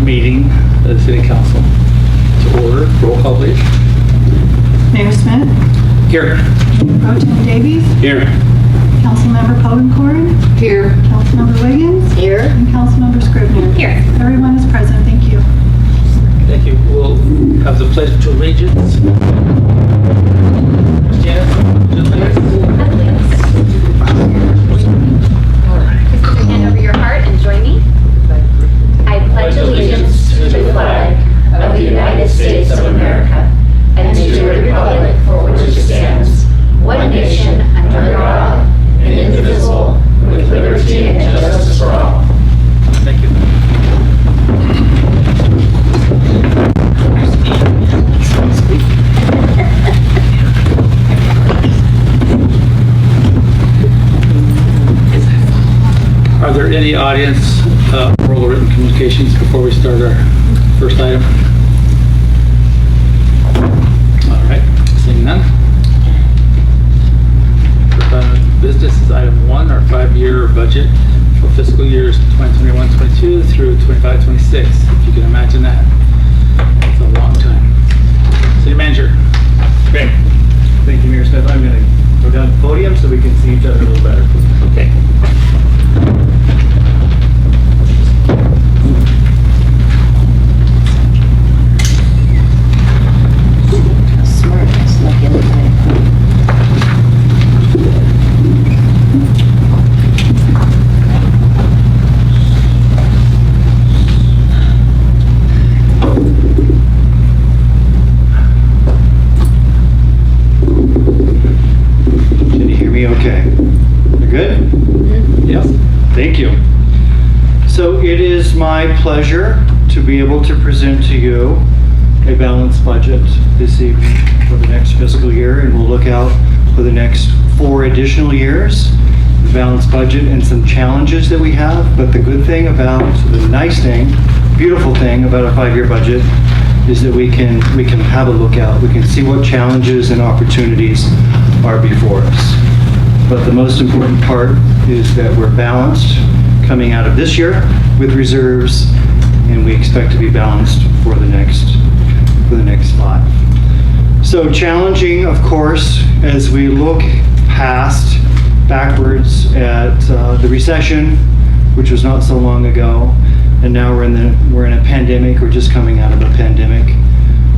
meeting of the City Council to order. Roll call, please. Mayor Smith, Here. Pro Tem Davies, Here. Councilmember Podencorn, Here. Councilmember Wiggins, Here. and Councilmember Scribner. Here. Everyone is present. Thank you. Thank you. We'll have the pledge of allegiance. Put your hand over your heart and join me. I pledge allegiance to the flag of the United States of America and to the republic for which it stands, one nation, under God, indivisible, with liberty and justice for all. Thank you. Are there any audience oral or written communications before we start our first item? All right, seeing none. First item of business is item 1, our 5-year budget for fiscal years 2021-22 through 25-26. If you can imagine that, it's a long time. City Manager. Great. Thank you, Mayor Smith. I'm going to go down to the podium so we can see each other a little better. Okay. Smart, snuck in the Can you hear me okay? You're good? Yes. Thank you. So it is my pleasure to be able to present to you a balanced budget this evening for the next fiscal year, and we'll look out for the next 4 additional years. The balanced budget and some challenges that we have, but the good thing about, the nice thing, beautiful thing about a 5-year budget is that we can have a look out. We can see what challenges and opportunities are before us. But the most important part is that we're balanced coming out of this year with reserves, and we expect to be balanced for the next 5. So challenging, of course, as we look backwards at the recession, which was not so long ago, and now we're in a pandemic, or just coming out of a pandemic.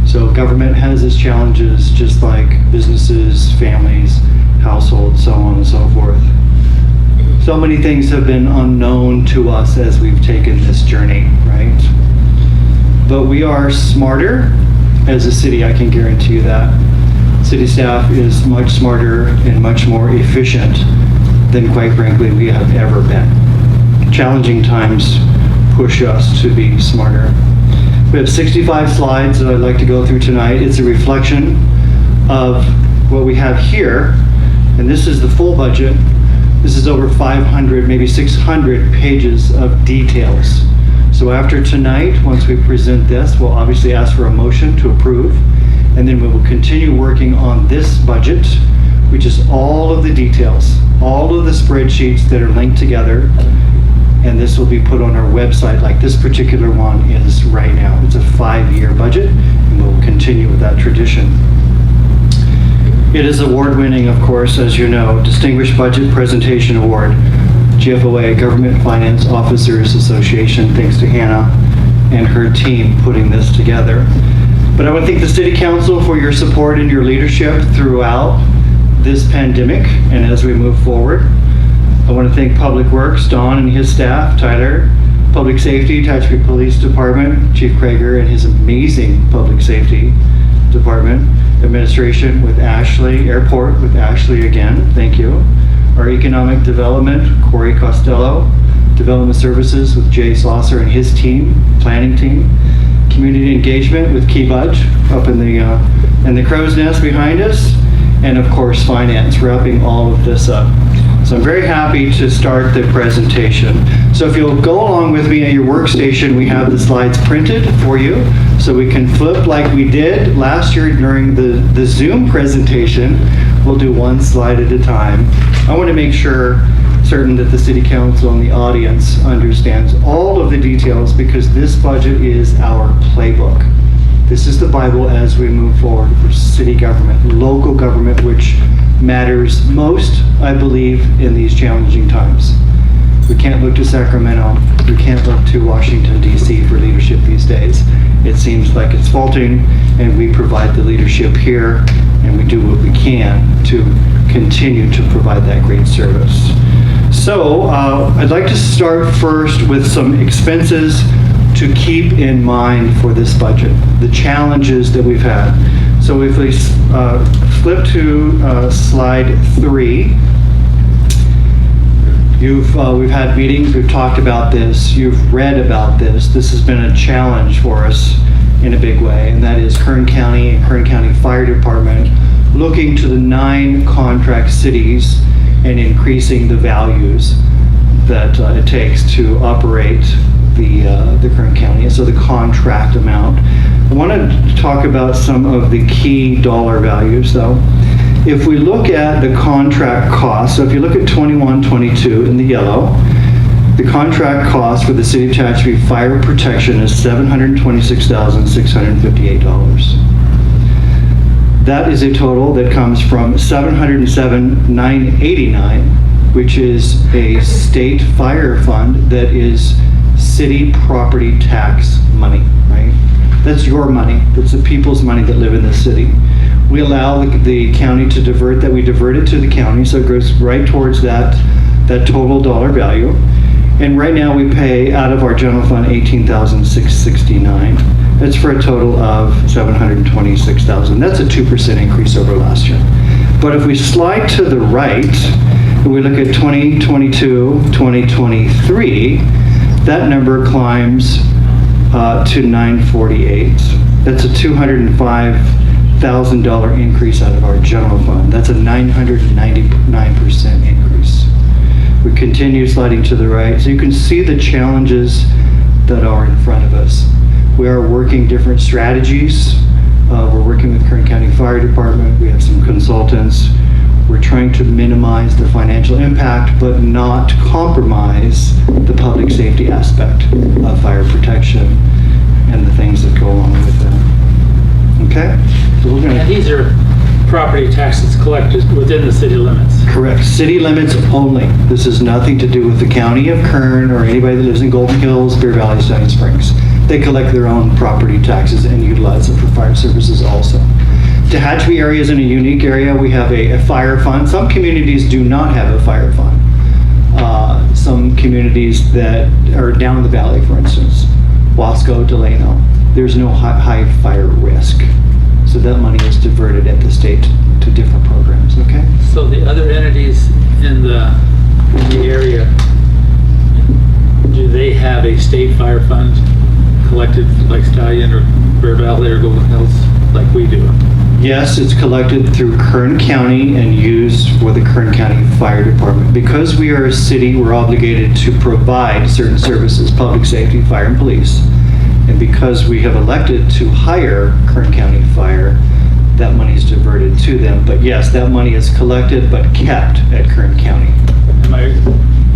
So government has its challenges, just like businesses, families, households, so on and so forth. So many things have been unknown to us as we've taken this journey, right? But we are smarter as a city, I can guarantee you that. City staff is much smarter and much more efficient than, quite frankly, we have ever been. Challenging times push us to be smarter. We have 65 slides that I'd like to go through tonight. It's a reflection of what we have here, and this is the full budget. This is over 500, maybe 600 pages of details. So after tonight, once we present this, we'll obviously ask for a motion to approve, and then we will continue working on this budget, which is all of the details, all of the spreadsheets that are linked together, and this will be put on our website like this particular one is right now. It's a 5-year budget, and we'll continue with that tradition. It is award-winning, of course, as you know, Distinguished Budget Presentation Award, GFOA, Government Finance Officers Association, thanks to Hannah and her team putting this together. But I want to thank the City Council for your support and your leadership throughout this pandemic and as we move forward. I want to thank Public Works, Don and his staff, Tyler, Public Safety, Tehachapi Police Department, Chief Krager and his amazing Public Safety Department, Administration with Ashley, Airport with Ashley again, thank you. Our Economic Development, Corey Costello, Development Services with Jay Slosser and his team, planning team, Community Engagement with Key Budge up in the crow's nest behind us, and of course Finance, wrapping all of this up. So I'm very happy to start the presentation. So if you'll go along with me at your workstation, we have the slides printed for you, so we can flip like we did last year during the Zoom presentation. We'll do one slide at a time. I want to make sure certain that the city council and the audience understands all of the details, because this budget is our playbook. This is the Bible as we move forward for city government, local government, which matters most, I believe, in these challenging times. We can't look to Sacramento. We can't look to Washington, D.C. for leadership these days. It seems like it's faulting, and we provide the leadership here, and we do what we can to continue to provide that great service. So I'd like to start first with some expenses to keep in mind for this budget, the challenges that we've had. So if we flip to slide 3, we've had meetings, we've talked about this, you've read about this. This has been a challenge for us in a big way, and that is Kern County and Kern County Fire Department looking to the 9 contract cities and increasing the values that it takes to operate the Kern County, so the contract amount. I want to talk about some of the key dollar values though. If we look at the contract cost, so if you look at 21-22 in the yellow, the contract cost for the City of Tehachapi fire protection is $726,658. That is a total that comes from $707,989, which is a state fire fund that is city property tax money, right? That's your money. That's the people's money that live in the city. We allow the county to divert that. We divert it to the county, so it goes right towards that total dollar value. And right now we pay out of our general fund $18,669. That's for a total of $726,000. That's a 2% increase over last year. But if we slide to the right, and we look at 2022, 2023, that number climbs to $948. That's a $205,000 increase out of our general fund. That's a 999% increase. We continue sliding to the right, so you can see the challenges that are in front of us. We are working different strategies. We're working with Kern County Fire Department. We have some consultants. We're trying to minimize the financial impact, but not compromise the public safety aspect of fire protection and the things that go along with that. Okay? So we're And these are property taxes collected within the city limits. Correct. City limits only. This has nothing to do with the county of Kern or anybody that lives in Golden Hills, Bear Valley, Stony Springs. They collect their own property taxes and utilize them for fire services also. Tehachapi area is in a unique area. We have a fire fund. Some communities do not have a fire fund. Some communities that are down in the valley, for instance, Wasco, Delano, there's no high fire risk. So that money is diverted at the state to different programs, okay? So the other entities in the area, do they have a state fire fund collected like Stallion or Bear Valley or Golden Hills like we do? Yes, it's collected through Kern County and used for the Kern County Fire Department. Because we are a city, we're obligated to provide certain services, public safety, fire, and police. And because we have elected to hire Kern County Fire, that money is diverted to them. But yes, that money is collected but kept at Kern County. Am I,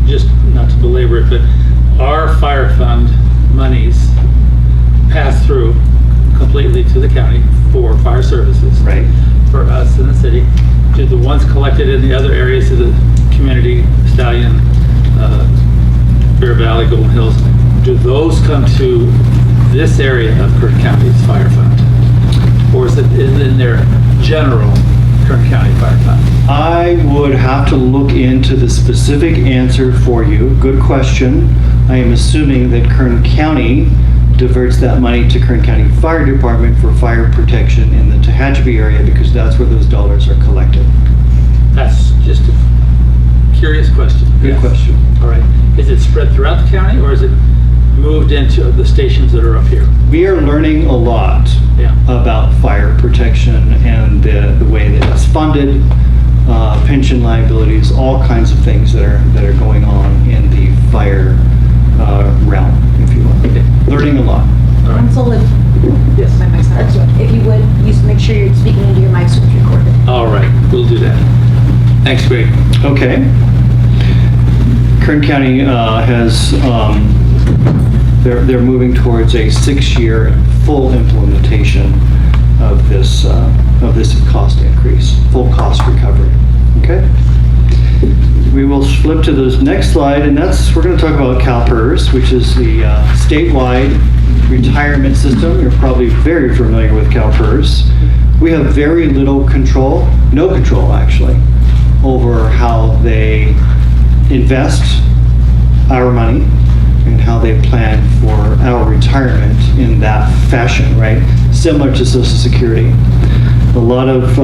just not to belabor it, but our fire fund monies pass through completely to the county for fire services. Right. For us in the city. Do the ones collected in the other areas of the community, Stallion, Bear Valley, Golden Hills, do those come to this area of Kern County's fire fund? Or is it in their general Kern County fire fund? I would have to look into the specific answer for you. Good question. I am assuming that Kern County diverts that money to Kern County Fire Department for fire protection in the Tehachapi area because that's where those dollars are collected. That's just a curious question. Good question. All right. Is it spread throughout the county or is it moved into the stations that are up here? We are learning a lot about fire protection and the way that it's funded, pension liabilities, all kinds of things that are going on in the fire realm, if you will. Okay. Learning a lot. Council, Yes. my mic's not on. If you would, make sure you're speaking into your mic so it's recorded. All right. We'll do that. Thanks, Greg. Okay. Kern County they're moving towards a 6-year full implementation of this cost increase, full cost recovery. Okay? We will flip to the next slide, and we're going to talk about Calpers, which is the statewide retirement system. You're probably very familiar with Calpers. We have very little control, no control actually, over how they invest our money and how they plan for our retirement in that fashion, right? Similar to Social Security. A lot of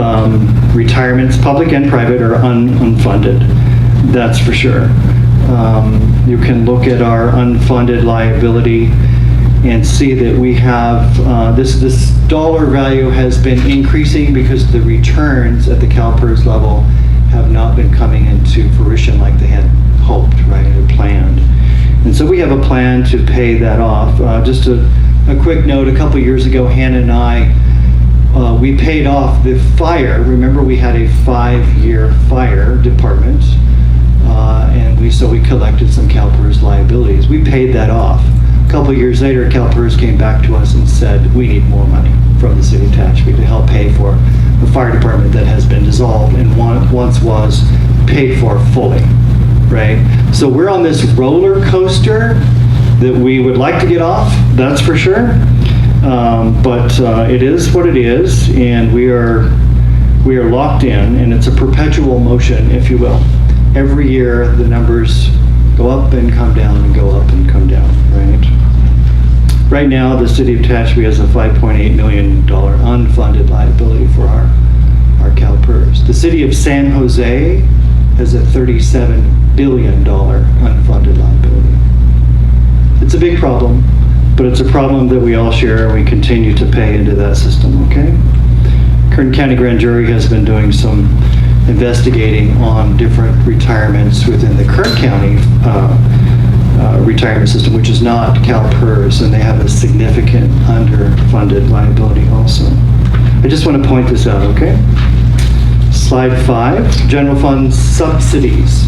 retirements, public and private, are unfunded. That's for sure. You can look at our unfunded liability and see that we have, this dollar value has been increasing because the returns at the CalPERS level have not been coming into fruition like they had hoped, right, or planned. And so we have a plan to pay that off. Just a quick note, a couple years ago, Hannah and I, we paid off the fire. Remember, we had a 5-year fire department, and we collected some CalPERS liabilities. We paid that off. A couple years later, CalPERS came back to us and said, we need more money from the city of Tehachapi to help pay for the fire department that has been dissolved and once was paid for fully, right? So we're on this roller coaster that we would like to get off, that's for sure. But it is what it is, and we are locked in, and it's a perpetual motion, if you will. Every year, the numbers go up and come down and go up and come down, right? Right now, the city of Tehachapi has a $5.8 million unfunded liability for our CalPERS. The city of San Jose has a $37 billion unfunded liability. It's a big problem, but it's a problem that we all share, and we continue to pay into that system, okay? Kern County Grand Jury has been doing some investigating on different retirements within the Kern County retirement system, which is not CalPERS, and they have a significant underfunded liability also. I just want to point this out, okay? Slide 5, general fund subsidies.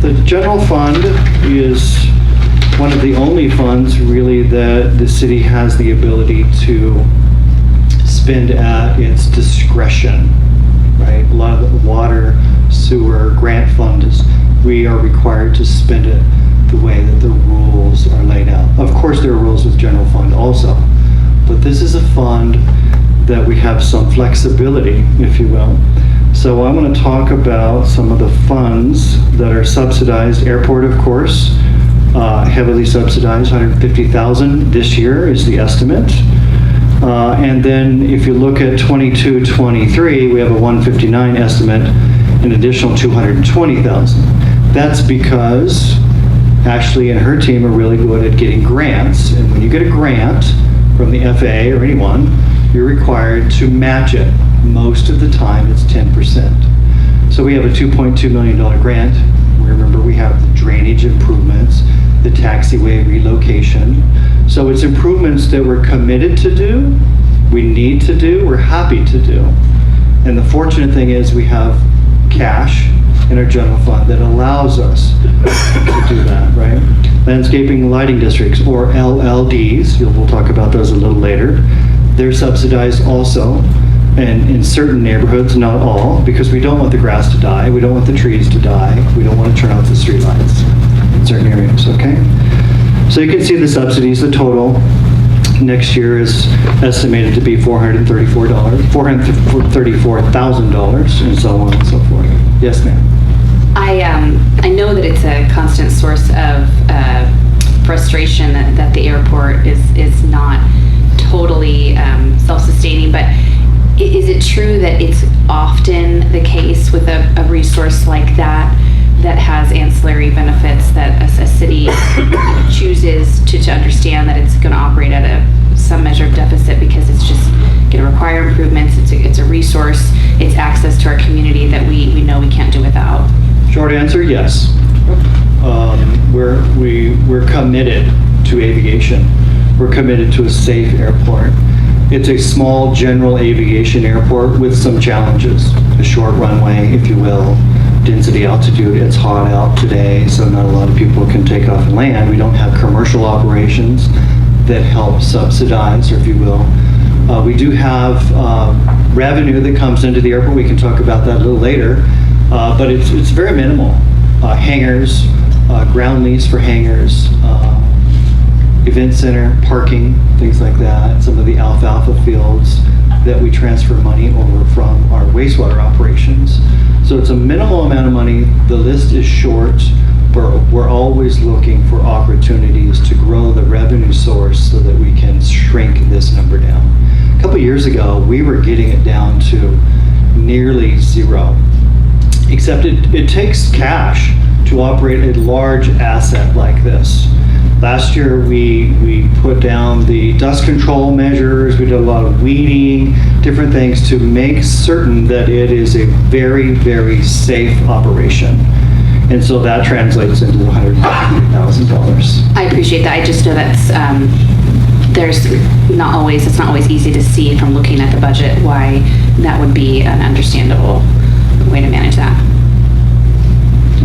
The general fund is one of the only funds really that the city has the ability to spend at its discretion, right? A lot of the water, sewer, grant funds, we are required to spend it the way that the rules are laid out. Of course, there are rules with general fund also, but this is a fund that we have some flexibility, if you will. So I want to talk about some of the funds that are subsidized. Airport, of course, heavily subsidized, $150,000 this year is the estimate. And then if you look at 22-23, we have a $159 estimate, an additional $220,000. That's because Ashley and her team are really good at getting grants. And when you get a grant from the FAA or anyone, you're required to match it. Most of the time, it's 10%. So we have a $2.2 million grant. Remember, we have the drainage improvements, the taxiway relocation. So it's improvements that we're committed to do, we need to do, we're happy to do. And the fortunate thing is we have cash in our general fund that allows us to do that, right? Landscaping and lighting districts, or LLDs, we'll talk about those a little later. They're subsidized also, and in certain neighborhoods, not all, because we don't want the grass to die, we don't want the trees to die, we don't want to turn off the streetlights in certain areas, okay? So you can see the subsidies, the total next year is estimated to be $434,000, and so on and so forth. Yes, ma'am. I know that it's a constant source of frustration that the airport is not totally self-sustaining, but is it true that it's often the case with a resource like that has ancillary benefits that a city chooses to understand that it's going to operate at some measure of deficit because it's just going to require improvements, it's a resource, it's access to our community that we know we can't do without? Short answer, yes. We're committed to aviation. We're committed to a safe airport. It's a small general aviation airport with some challenges. A short runway, if you will, density altitude. It's hot out today, so not a lot of people can take off and land. We don't have commercial operations that help subsidize, or if you will. We do have revenue that comes into the airport. We can talk about that a little later, but it's very minimal. Hangars, ground lease for hangars, event center, parking, things like that. Some of the alfalfa fields that we transfer money over from our wastewater operations. So it's a minimal amount of money. The list is short, but we're always looking for opportunities to grow the revenue source so that we can shrink this number down. A couple years ago, we were getting it down to nearly zero, except it takes cash to operate a large asset like this. Last year, we put down the dust control measures. We did a lot of weeding, different things to make certain that it is a very, very safe operation. And so that translates into $150,000. I appreciate that. I just know that's, it's not always easy to see from looking at the budget why that would be an understandable way to manage that.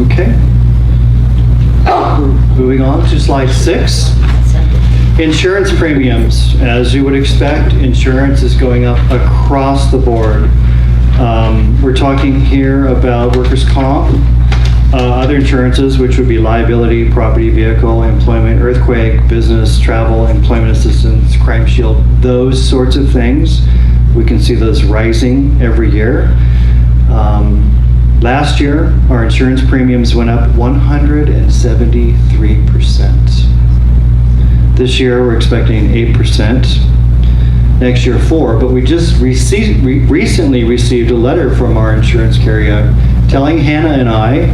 Okay. Moving on to slide 6. Insurance premiums. As you would expect, insurance is going up across the board. We're talking here about workers' comp, other insurances, which would be liability, property, vehicle, employment, earthquake, business, travel, employment assistance, crime shield, those sorts of things. We can see those rising every year. Last year, our insurance premiums went up 173%. This year, we're expecting 8%. Next year, 4%. But we just recently received a letter from our insurance carrier telling Hannah and I,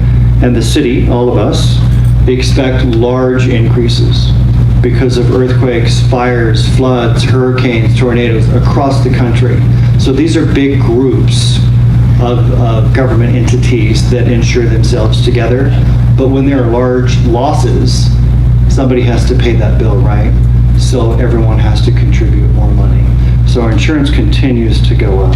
and the city, all of us, expect large increases because of earthquakes, fires, floods, hurricanes, tornadoes across the country. So these are big groups of government entities that insure themselves together. But when there are large losses, somebody has to pay that bill, right? So everyone has to contribute more money. So our insurance continues to go up.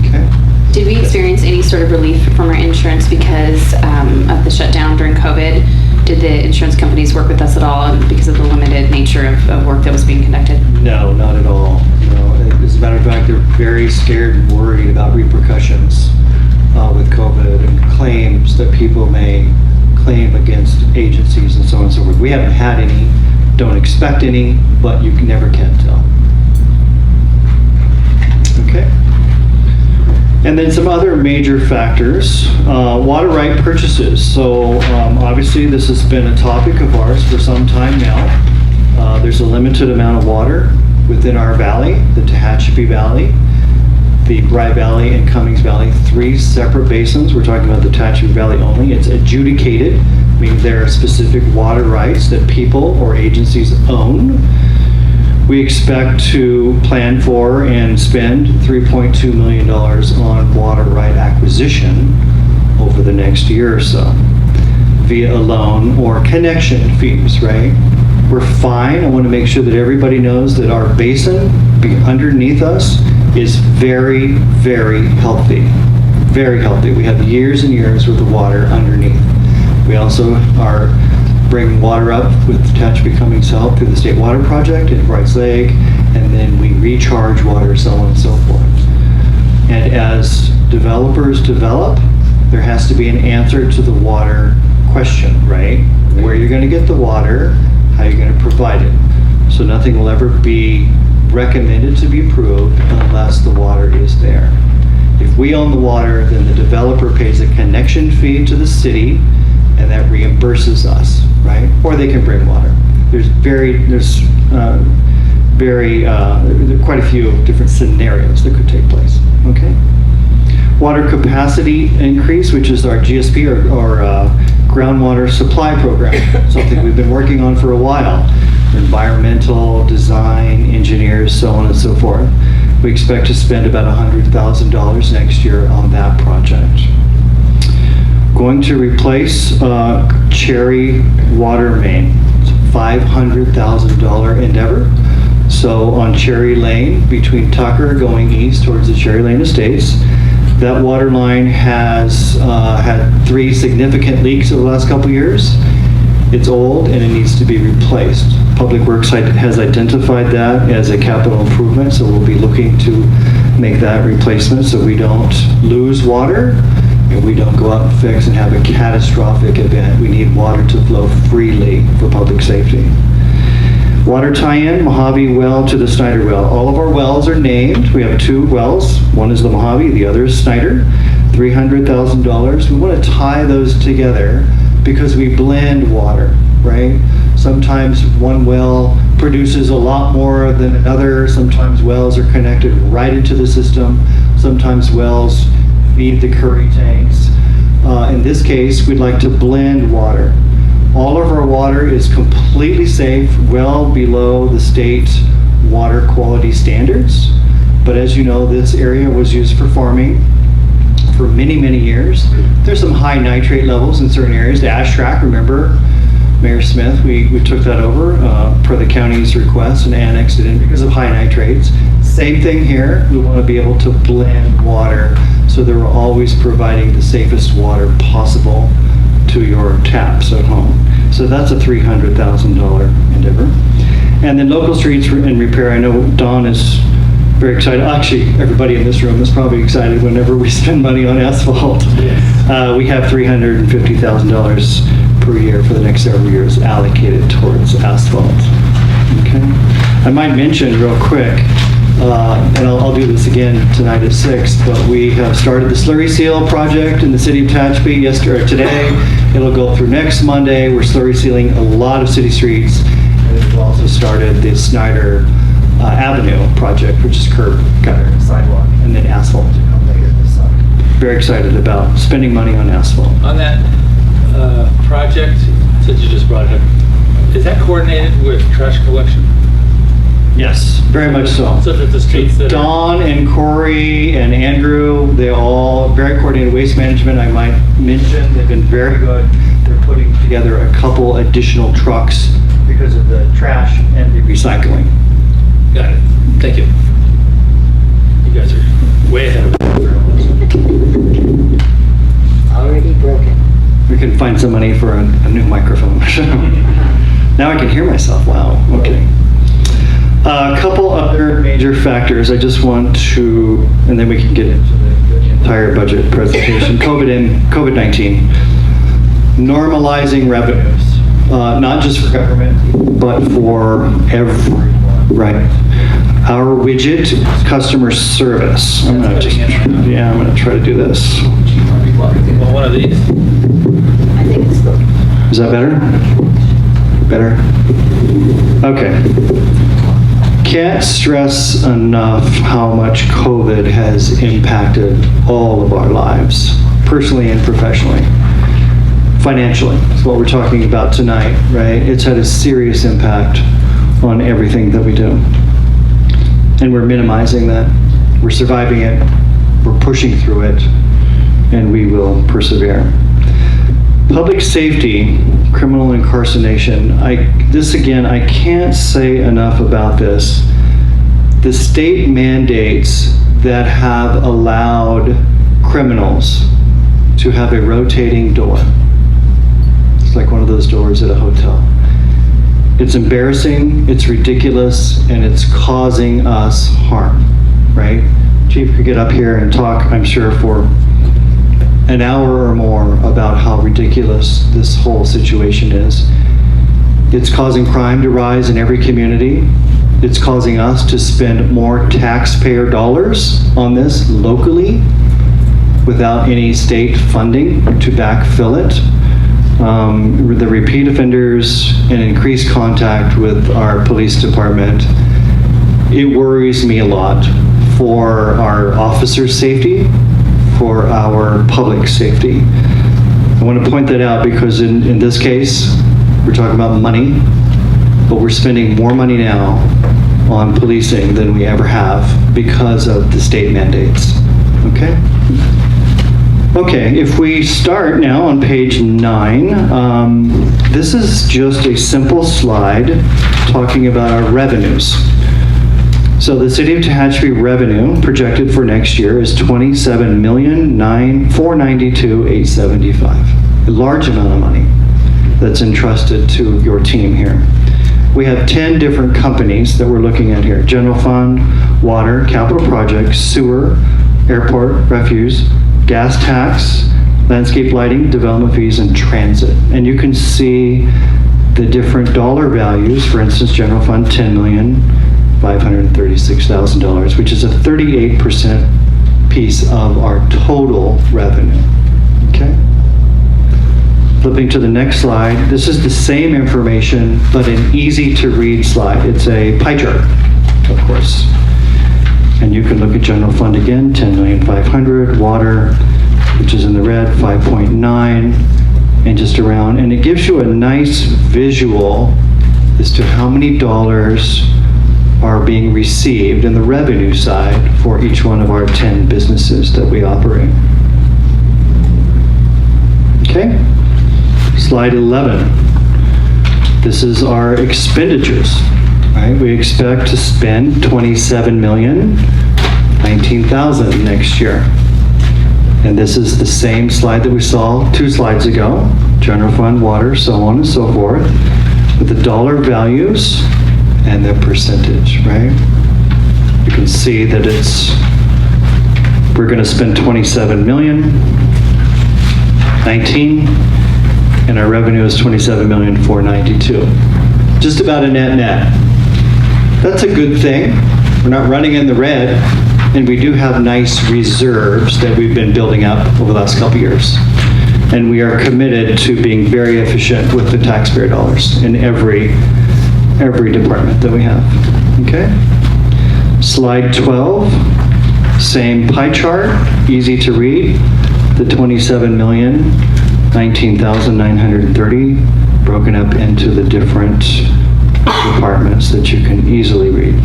Okay. Did we experience any sort of relief from our insurance because of the shutdown during COVID? Did the insurance companies work with us at all because of the limited nature of work that was being conducted? No, not at all. No. As a matter of fact, they're very scared and worried about repercussions with COVID and claims that people may claim against agencies and so on and so forth. We haven't had any, don't expect any, but you never can tell. Okay. And then some other major factors, water right purchases. So obviously this has been a topic of ours for some time now. There's a limited amount of water within our valley, the Tehachapi Valley, the Bry Valley, and Cummings Valley, 3 separate basins. We're talking about the Tehachapi Valley only. It's adjudicated, meaning there are specific water rights that people or agencies own. We expect to plan for and spend $3.2 million on water right acquisition over the next year or so via a loan or connection fees, right? We're fine. I want to make sure that everybody knows that our basin underneath us is very, very healthy. Very healthy. We have years and years worth of water underneath. We also are bringing water up with Tehachapi Cummings help through the State Water Project in Brights Lake, and then we recharge water, so on and so forth. And as developers develop, there has to be an answer to the water question, right? Where you're going to get the water, how you're going to provide it. So nothing will ever be recommended to be approved unless the water is there. If we own the water, then the developer pays a connection fee to the city, and that reimburses us, right? Or they can bring water. There are quite a few different scenarios that could take place, okay? Water capacity increase, which is our GSP or groundwater supply program, something we've been working on for a while. Environmental, design, engineers, so on and so forth. We expect to spend about $100,000 next year on that project. Going to replace Cherry water main. It's a $500,000 endeavor. So on Cherry Lane, between Tucker going east towards the Cherry Lane Estates, That water line has had 3 significant leaks over the last couple years. It's old and it needs to be replaced. Public Works has identified that as a capital improvement, so we'll be looking to make that replacement so we don't lose water and we don't go out and fix and have a catastrophic event. We need water to flow freely for public safety. Water tie-in, Mojave well to the Snyder well. All of our wells are named. We have 2 wells. One is the Mojave, the other is Snyder. $300,000. We want to tie those together because we blend water, right? Sometimes one well produces a lot more than another. Sometimes wells are connected right into the system. Sometimes wells feed the Curry tanks. In this case, we'd like to blend water. All of our water is completely safe, well below the state water quality standards. But as you know, this area was used for farming for many, many years. There's some high nitrate levels in certain areas. The ash tract, remember, Mayor Smith, we took that over per the county's request and annexed it in because of high nitrates. Same thing here. We want to be able to blend water so that we're always providing the safest water possible to your taps at home. So that's a $300,000 endeavor. And then local streets and repair. I know Don is very excited. Actually, everybody in this room is probably excited whenever we spend money on asphalt. Yes. We have $350,000 per year for the next several years allocated towards asphalt. Okay. I might mention real quick, and I'll do this again tonight at 6, but we have started the slurry seal project in the city of Tehachapi today. It'll go through next Monday. We're slurry sealing a lot of city streets. And we've also started the Snyder Avenue project, which is curb, gutter, sidewalk, and then asphalt to come later this summer. Very excited about spending money on asphalt. On that project, since you just brought it up, is that coordinated with trash collection? Yes, very much so. So that the streets that Don and Corey and Andrew, they all very coordinated. Waste management, I might mention, they've been very good. They're putting together a couple additional trucks because of the trash and the recycling. Got it. Thank you. You guys are way ahead of it. Already broken. We can find some money for a new microphone. Now I can hear myself. Wow. Okay. A couple other major factors I just want to, and then we can get into the entire budget presentation. COVID-19. Normalizing revenues, not just for government, but for everyone, right? Our widget, customer service. I'm gonna try to do this. Well, one of these. I think it's the... Is that better? Better? Okay. Can't stress enough how much COVID has impacted all of our lives, personally and professionally. Financially, is what we're talking about tonight, right? It's had a serious impact on everything that we do. And we're minimizing that. We're surviving it. We're pushing through it. And we will persevere. Public safety, criminal incarceration. This again, I can't say enough about this. The state mandates that have allowed criminals to have a rotating door. It's like one of those doors at a hotel. It's embarrassing, it's ridiculous, and it's causing us harm, right? Chief could get up here and talk, I'm sure, for an hour or more about how ridiculous this whole situation is. It's causing crime to rise in every community. It's causing us to spend more taxpayer dollars on this locally without any state funding to backfill it. The repeat offenders and increased contact with our police department, it worries me a lot for our officers' safety, for our public safety. I want to point that out because in this case, we're talking about money, but we're spending more money now on policing than we ever have because of the state mandates, okay? Okay, if we start now on page 9, this is just a simple slide talking about our revenues. So the city of Tehachapi revenue projected for next year is $27,492,875. A large amount of money that's entrusted to your team here. We have 10 different companies that we're looking at here. General fund, water, capital projects, sewer, airport, refuse, gas tax, landscape lighting, development fees, and transit. And you can see the different dollar values. For instance, general fund, $10,536,000, which is a 38% piece of our total revenue. Okay? Flipping to the next slide, this is the same information, but an easy to read slide. It's a pie chart, of course. And you can look at general fund again, $10,500,000, water, which is in the red, 5.9, and just around. And it gives you a nice visual as to how many dollars are being received in the revenue side for each one of our 10 businesses that we operate. Okay? Slide 11. This is our expenditures. Right? We expect to spend $27,019,000 next year. And this is the same slide that we saw 2 slides ago. General fund, water, so on and so forth. With the dollar values and the percentage, right? You can see that we're going to spend $27,019,000, and our revenue is $27,492,000. Just about a net. That's a good thing. We're not running in the red, and we do have nice reserves that we've been building up over the last couple years. And we are committed to being very efficient with the taxpayer dollars in every department that we have. Okay? Slide 12, same pie chart, easy to read. The $27,019,930 broken up into the different departments that you can easily read.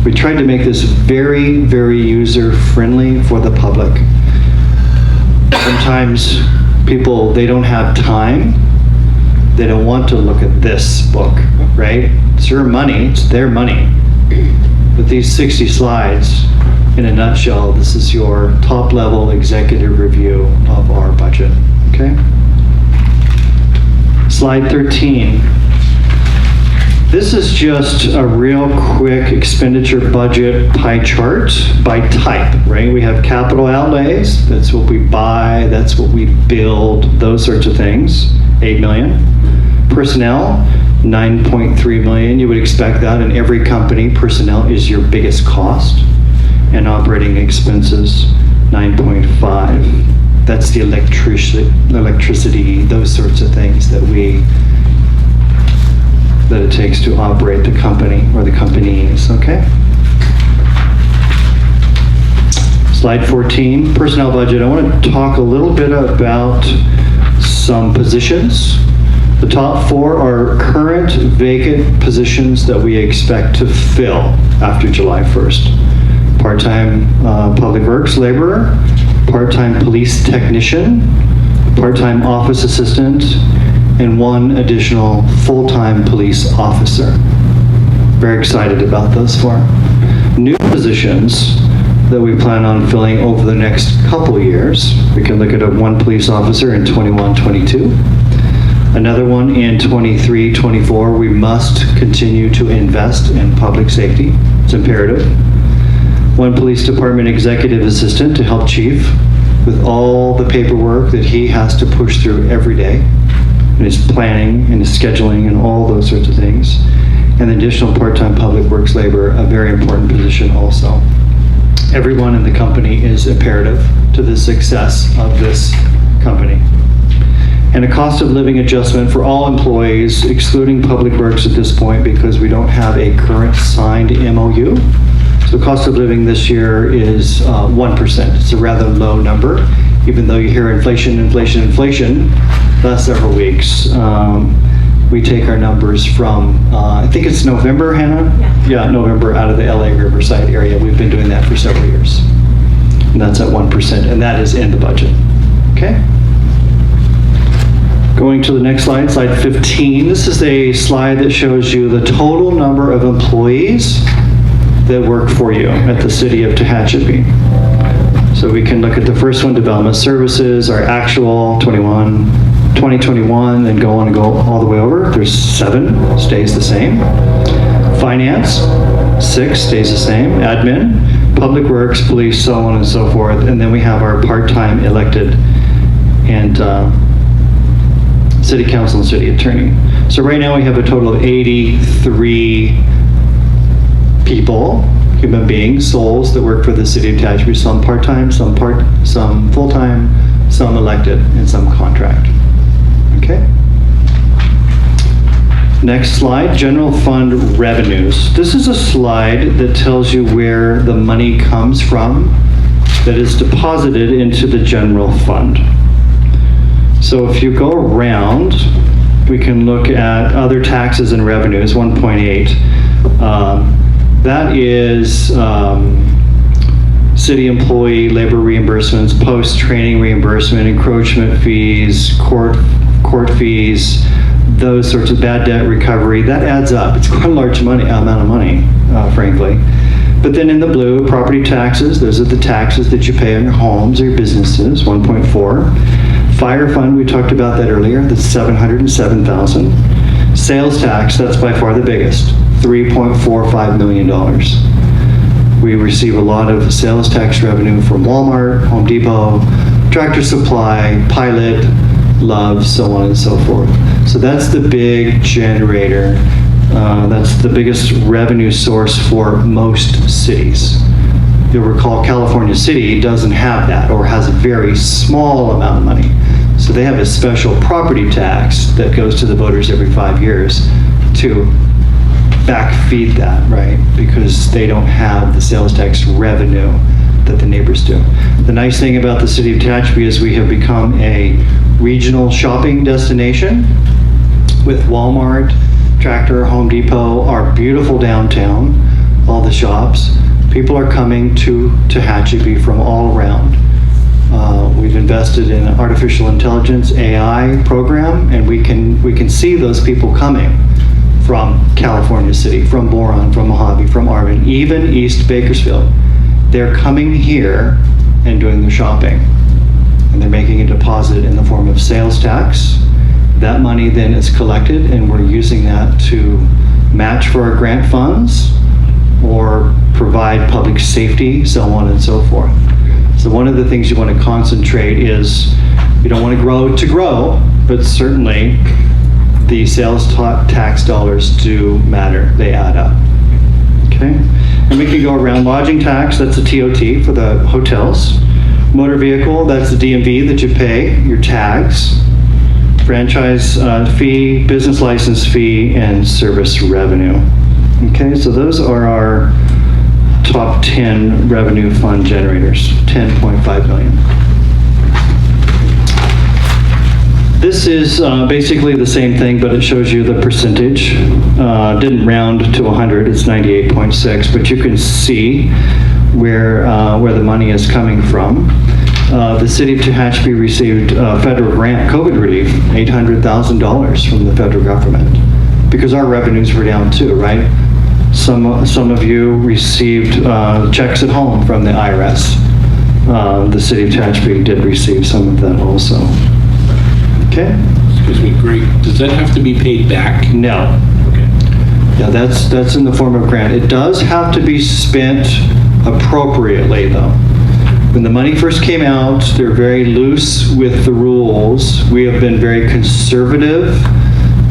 We tried to make this very, very user-friendly for the public. Sometimes people, they don't have time. They don't want to look at this book, right? It's your money, it's their money. With these 60 slides, in a nutshell, this is your top-level executive review of our budget, okay? Slide 13. This is just a real quick expenditure budget pie chart by type, right? We have capital outlays, that's what we buy, that's what we build, those sorts of things, 8 million. Personnel, 9.3 million. You would expect that in every company. Personnel is your biggest cost. And operating expenses, 9.5. That's the electricity, those sorts of things that it takes to operate the company or the companies, okay? Slide 14, personnel budget. I want to talk a little bit about some positions. The top 4 are current vacant positions that we expect to fill after July 1st. Part-time public works laborer, part-time police technician, part-time office assistant, and 1 additional full-time police officer. Very excited about those 4. New positions that we plan on filling over the next couple years. We can look at 1 police officer in 21-22. Another one in 23-24. We must continue to invest in public safety. It's imperative. 1 police department executive assistant to help chief with all the paperwork that he has to push through every day, and his planning and his scheduling and all those sorts of things. And additional part-time public works labor, a very important position also. Everyone in the company is imperative to the success of this company. And a cost of living adjustment for all employees, excluding public works at this point because we don't have a current signed MOU. So cost of living this year is 1%. It's a rather low number, even though you hear inflation last several weeks. We take our numbers from, I think it's November, Hannah? Yeah, November, out of the LA Riverside area. We've been doing that for several years. And that's at 1%, and that is in the budget, okay? Going to the next slide, slide 15. This is a slide that shows you the total number of employees that work for you at the city of Tehachapi. So we can look at the first one, development services, our actual 2021, and go on and go all the way over. There's 7, stays the same. Finance, 6, stays the same. Admin, public works, police, so on and so forth. And then we have our part-time elected and city council and city attorney. So right now we have a total of 83 people, human beings, souls that work for the city of Tehachapi, some part-time, some full-time, some elected, and some contract. Okay. Next slide, general fund revenues. This is a slide that tells you where the money comes from that is deposited into the general fund. So if you go around, we can look at other taxes and revenues, 1.8. That is city employee labor reimbursements, post-training reimbursement, encroachment fees, court fees, those sorts of bad debt recovery. That adds up. It's quite a large amount of money, frankly. But then in the blue, property taxes, those are the taxes that you pay on your homes or your businesses, 1.4. Fire fund, we talked about that earlier, that's $707,000. Sales tax, that's by far the biggest, $3.45 million. We receive a lot of sales tax revenue from Walmart, Home Depot, Tractor Supply, Pilot, Love, so on and so forth. So that's the big generator. That's the biggest revenue source for most cities. You'll recall California City doesn't have that, or has a very small amount of money. So they have a special property tax that goes to the voters every 5 years to backfeed that, right? Because they don't have the sales tax revenue that the neighbors do. The nice thing about the city of Tehachapi is we have become a regional shopping destination with Walmart, Tractor, Home Depot, our beautiful downtown, all the shops. People are coming to Tehachapi from all around. We've invested in an artificial intelligence AI program, and we can see those people coming from California City, from Boron, from Mojave, from Arvin, even East Bakersfield. They're coming here and doing their shopping, and they're making a deposit in the form of sales tax. That money then is collected, and we're using that to match for our grant funds or provide public safety, so on and so forth. So one of the things you want to concentrate is, you don't want to grow, but certainly the sales tax dollars do matter. They add up. Okay? And we can go around. Lodging tax, that's a TOT for the hotels. Motor vehicle, that's the DMV that you pay, your tags. Franchise fee, business license fee, and service revenue. Okay, so those are our top 10 revenue fund generators, 10.5 million. This is basically the same thing, but it shows you the percentage. Didn't round to 100, it's 98.6, but you can see where the money is coming from. The city of Tehachapi received federal grant COVID relief, $800,000 from the federal government, because our revenues were down too, right? Some of you received checks at home from the IRS. The city of Tehachapi did receive some of that also. Okay? Excuse me, Greg, does that have to be paid back? No. Okay. Yeah, that's in the form of grant. It does have to be spent appropriately though. When the money first came out, they're very loose with the rules. We have been very conservative,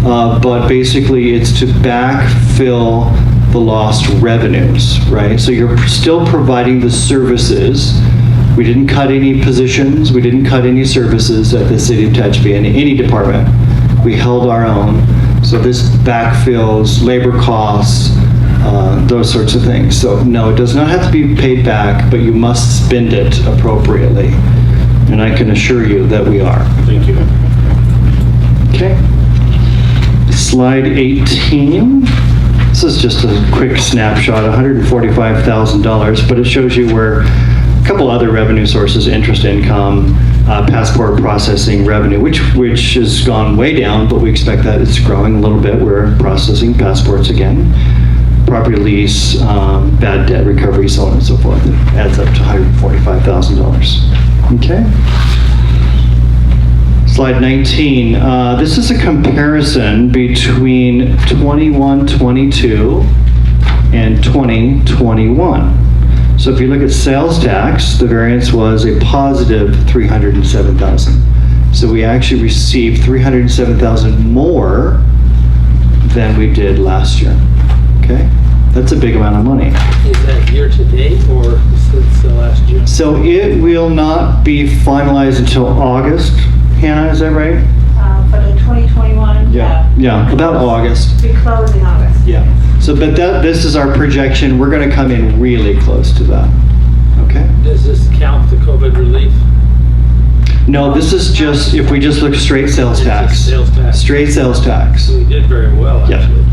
but basically it's to backfill the lost revenues, right? So you're still providing the services. We didn't cut any positions. We didn't cut any services at the city of Tehachapi in any department. We held our own. So this backfills labor costs, those sorts of things. So no, it does not have to be paid back, but you must spend it appropriately. And I can assure you that we are. Thank you. Okay. Slide 18. This is just a quick snapshot, $145,000, but it shows you where a couple other revenue sources, interest income, passport processing revenue, which has gone way down, but we expect that it's growing a little bit. We're processing passports again. property lease, bad debt recovery, so on and so forth. It adds up to $145,000. Okay? Slide 19. This is a comparison between 21-22 and 20-21. So if you look at sales tax, the variance was a positive $307,000. So we actually received $307,000 more than we did last year. Okay? That's a big amount of money. Is that year to date or since last June? So it will not be finalized until August. Hannah, is that right? For the 2021? Yeah, about August. We close in August. Yeah. So, but this is our projection. We're going to come in really close to that. Okay? Does this count the COVID relief? No, this is just, if we just look straight sales It's tax. just sales tax. Straight sales tax. So we did very well, Yeah. actually.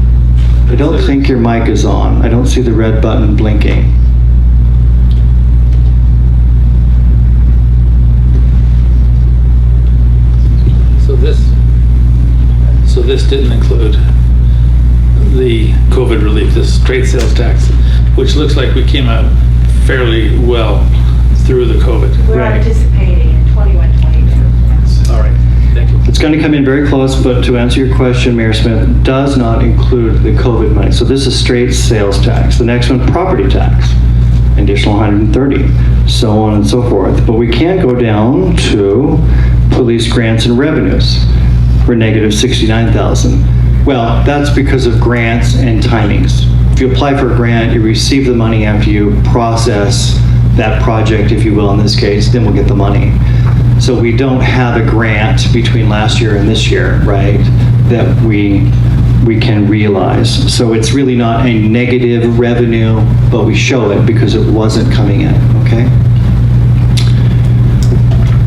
I don't think your mic is on. I don't see the red button blinking. So this didn't include the COVID relief, this straight sales tax, which looks like we came out fairly well through the COVID. We're Right. anticipating in 21-22. All right, thank you. It's going to come in very close, but to answer your question, Mayor Smith, does not include the COVID money. So this is straight sales tax. The next one, property tax, additional 130, so on and so forth. But we can go down to police grants and revenues for negative 69,000. Well, that's because of grants and timings. If you apply for a grant, you receive the money after you process that project, if you will, in this case, then we'll get the money. So we don't have a grant between last year and this year, right, that we can realize. So it's really not a negative revenue, but we show it because it wasn't coming in, okay?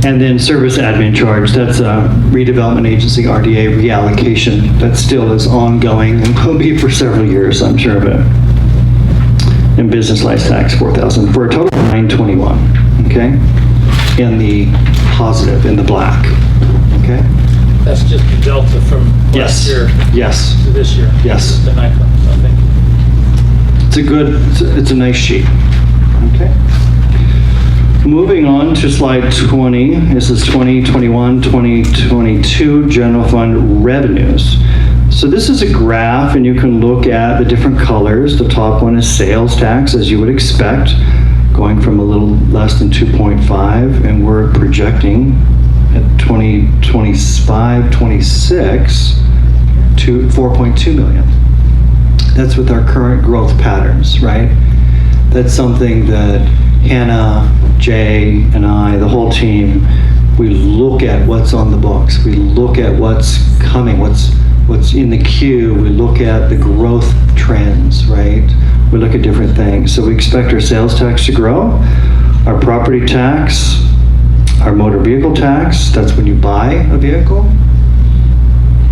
And then service admin charge, that's a redevelopment agency, RDA reallocation. That still is ongoing and will be for several years, I'm sure of it. And business license tax, 4,000, for a total of 921, okay? In the positive, in the black, okay? That's just the delta from last year Yes. to this year. Yes. The ninth one, so thank you. It's a nice sheet, okay? Moving on to slide 20, this is 2021, 2022 general fund revenues. So this is a graph and you can look at the different colors. The top one is sales tax, as you would expect, going from a little less than 2.5, and we're projecting at 2025, 26 to 4.2 million. That's with our current growth patterns, right? That's something that Hannah, Jay, and I, the whole team, we look at what's on the books. We look at what's coming, what's in the queue. We look at the growth trends, right? We look at different things. So we expect our sales tax to grow, our property tax, our motor vehicle tax, that's when you buy a vehicle,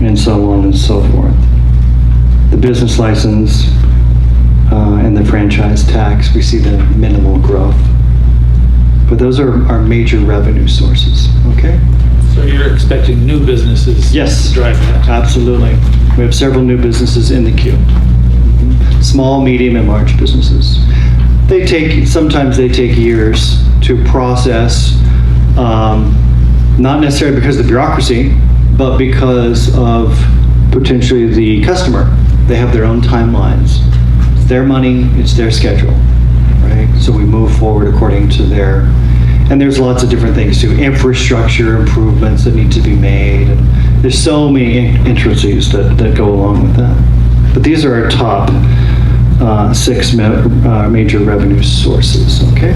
and so on and so forth. The business license and the franchise tax, we see the minimal growth. But those are our major revenue sources, okay? So you're expecting new businesses Yes. to drive that? Absolutely. We have several new businesses in the queue. Small, medium, and large businesses. Sometimes they take years to process, not necessarily because of the bureaucracy, but because of potentially the customer. They have their own timelines. It's their money, it's their schedule, right? So we move forward according to and there's lots of different things too. Infrastructure improvements that need to be made. And there's so many intricacies that go along with that. But these are our top 6 major revenue sources, okay?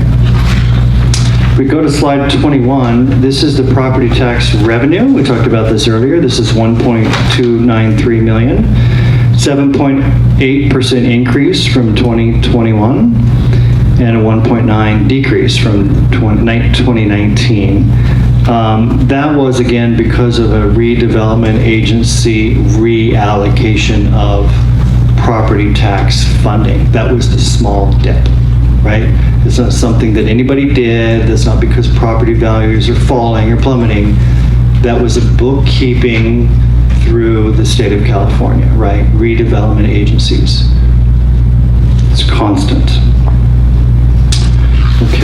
If we go to slide 21, this is the property tax revenue. We talked about this earlier. This is 1.293 million, 7.8% increase from 2021, and a 1.9 decrease from 2019. That was, again, because of a redevelopment agency reallocation of property tax funding. That was the small dip, right? It's not something that anybody did. That's not because property values are falling or plummeting. That was a bookkeeping through the state of California, right? Redevelopment agencies.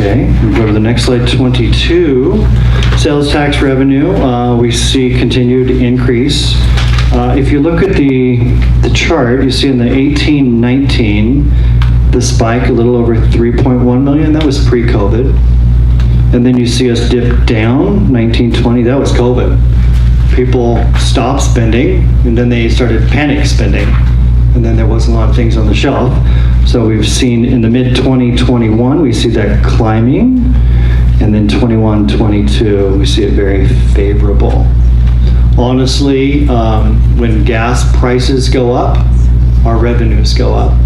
Okay, we go to the next slide, 22. Sales tax revenue, we see continued increase. If you look at the chart, you see in the 18-19, the spike a little over 3.1 million, that was pre-COVID. And then you see us dip down, 19-20, that was COVID. People stopped spending, and then they started panic spending. And then there wasn't a lot of things on the shelf. So we've seen in the mid-2021, we see that climbing. And then 21-22, we see it very favorable. Honestly, when gas prices go up, our revenues go up.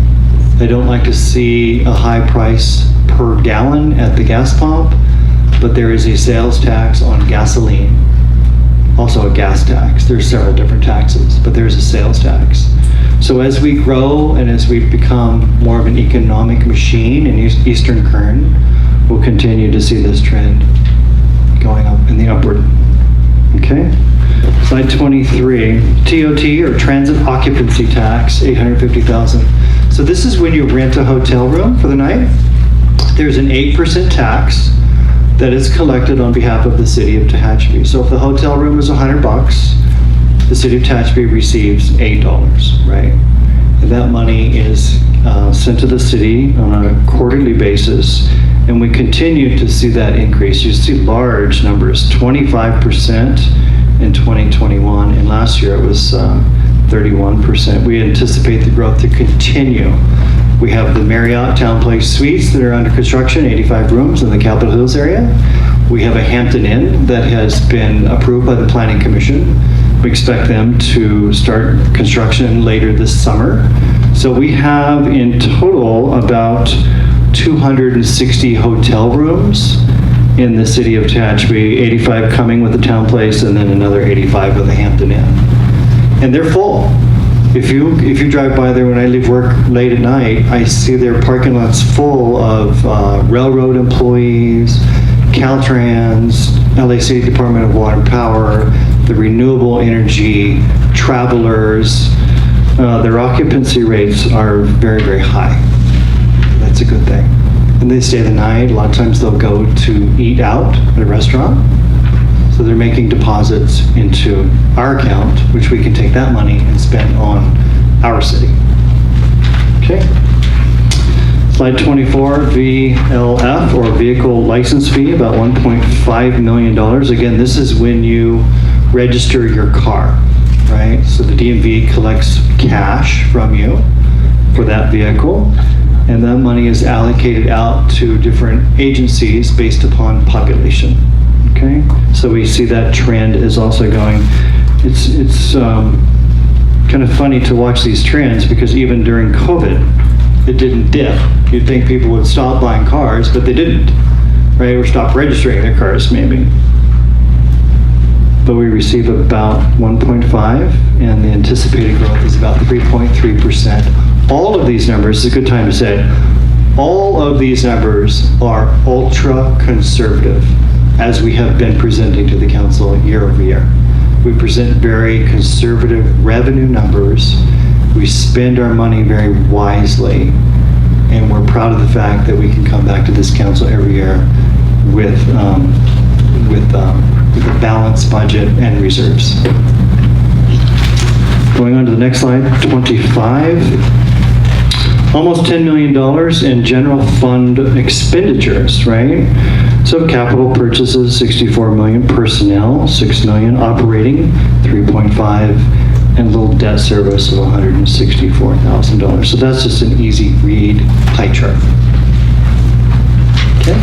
I don't like to see a high price per gallon at the gas pump, but there is a sales tax on gasoline. Also a gas tax. There's several different taxes, but there's a sales tax. So as we grow and as we become more of an economic machine in Eastern Kern, we'll continue to see this trend going up in the upward. Okay? Slide 23, TOT or Transit Occupancy Tax, $850,000. So this is when you rent a hotel room for the night. There's an 8% tax that is collected on behalf of the city of Tehachapi. So if the hotel room is $100, the city of Tehachapi receives $8, right? And that money is sent to the city on a quarterly basis, and we continue to see that increase. You see large numbers, 25% in 2021, and last year it was 31%. We anticipate the growth to continue. We have the Marriott Town Place Suites that are under construction, 85 rooms in the Capitol Hills area. We have a Hampton Inn that has been approved by the Planning Commission. We expect them to start construction later this summer. So we have in total about 260 hotel rooms in the city of Tehachapi, 85 coming with the Town Place and then another 85 with the Hampton Inn. And they're full. If you drive by there when I leave work late at night, I see their parking lots full of railroad employees, Caltrans, LA City Department of Water and Power, the renewable energy, travelers. Their occupancy rates are very, very high. That's a good thing. And they stay the night. A lot of times they'll go to eat out at a restaurant. So they're making deposits into our account, which we can take that money and spend on our city. Okay. Slide 24, VLF or Vehicle License Fee, about $1.5 million. Again, this is when you register your car, right? So the DMV collects cash from you for that vehicle, and that money is allocated out to different agencies based upon population. Okay, so we see that trend is also going. It's kind of funny to watch these trends because even during COVID, it didn't dip. You'd think people would stop buying cars, but they didn't, right? Or stop registering their cars maybe. But we receive about 1.5, and the anticipated growth is about 3.3%. All of these numbers, it's a good time to say it, all of these numbers are ultra conservative, as we have been presenting to the council year over year. We present very conservative revenue numbers. We spend our money very wisely, and we're proud of the fact that we can come back to this council every year with a balanced budget and reserves. Going on to the next slide, 25. Almost $10 million in general fund expenditures, right? So capital purchases, 64 million, personnel, 6 million, operating, 3.5, and a little debt service of $164,000. So that's just an easy read pie chart. Okay.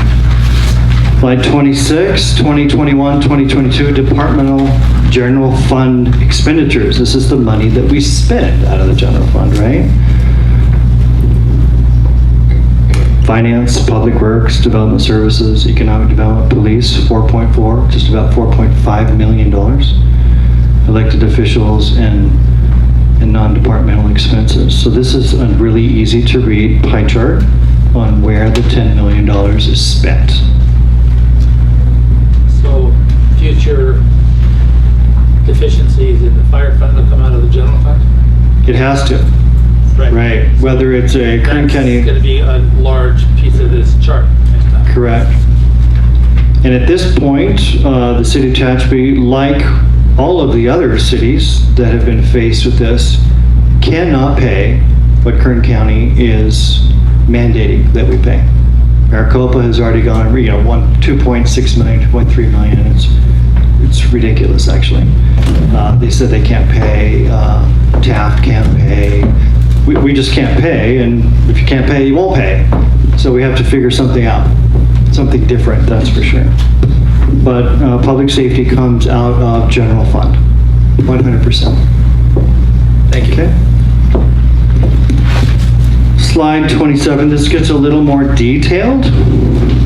Slide 26, 2021, 2022, departmental general fund expenditures. This is the money that we spend out of the general fund, right? Finance, Public Works, Development Services, Economic Development, Police, 4.4, just about $4.5 million. Elected officials and non-departmental expenses. So this is a really easy to read pie chart on where the $10 million is spent. So future deficiencies in the fire fund will come out of the general fund? It has to. Right. Whether it's a Kern County. That's going to be a large piece of this chart next time. Correct. And at this point, the city of Tehachapi, like all of the other cities that have been faced with this, cannot pay what Kern County is mandating that we pay. Maricopa has already gone, 2.6 million, 2.3 million. It's ridiculous, actually. They said they can't pay. Taft can't pay. We just can't pay, and if you can't pay, you won't pay. So we have to figure something out, something different, that's for sure. But public safety comes out of general fund, 100%. Thank you. Okay. Slide 27, this gets a little more detailed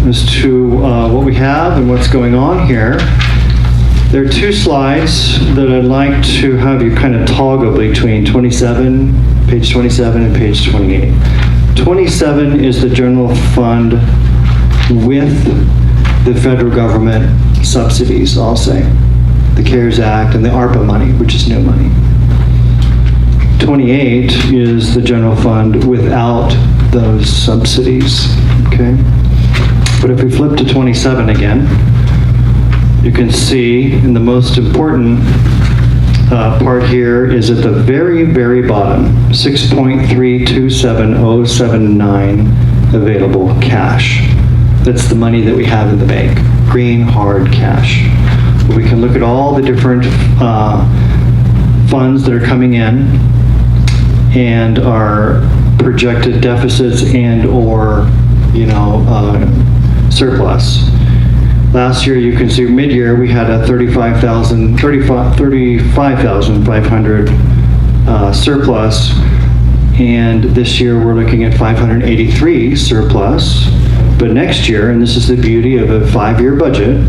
as to what we have and what's going on here. There are two slides that I'd like to have you kind of toggle between page 27 and page 28. 27 is the general fund with the federal government subsidies, I'll say. The CARES Act and the ARPA money, which is new money. 28 is the general fund without those subsidies, okay? But if we flip to 27 again, you can see, and the most important part here is at the very, very bottom, 6.327079 available cash. That's the money that we have in the bank, green hard cash. We can look at all the different funds that are coming in and our projected deficits and or, surplus. Last year, you can see mid-year, we had a 35,500 surplus, and this year we're looking at 583 surplus. But next year, and this is the beauty of a 5-year budget,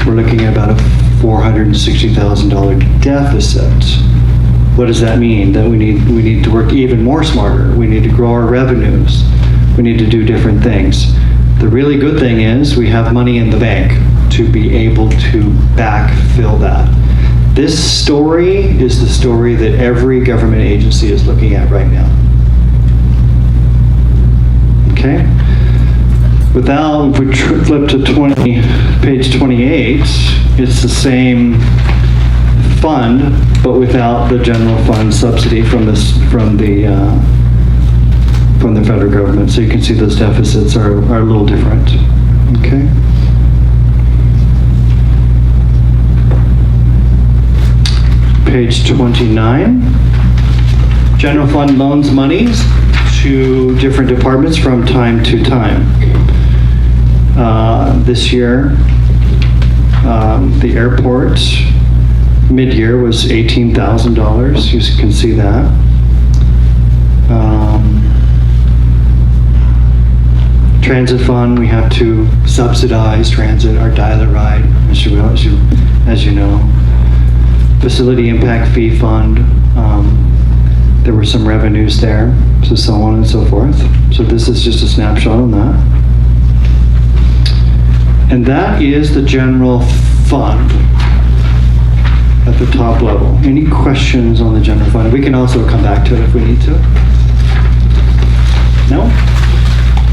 we're looking at about a $460,000 deficit. What does that mean? That we need to work even more smarter. We need to grow our revenues. We need to do different things. The really good thing is we have money in the bank to be able to backfill that. This story is the story that every government agency is looking at right now. Okay? If we flip to page 28, it's the same fund, but without the general fund subsidy from the federal government. So you can see those deficits are a little different. Okay. Page 29. General fund loans monies to different departments from time to time. This year, the airport mid-year was $18,000. You can see that. Transit fund, we have to subsidize transit, our dial-a-ride, as you know. Facility impact fee fund, there were some revenues there, so on and so forth. So this is just a snapshot on that. And that is the general fund at the top level. Any questions on the general fund? We can also come back to it if we need to. No?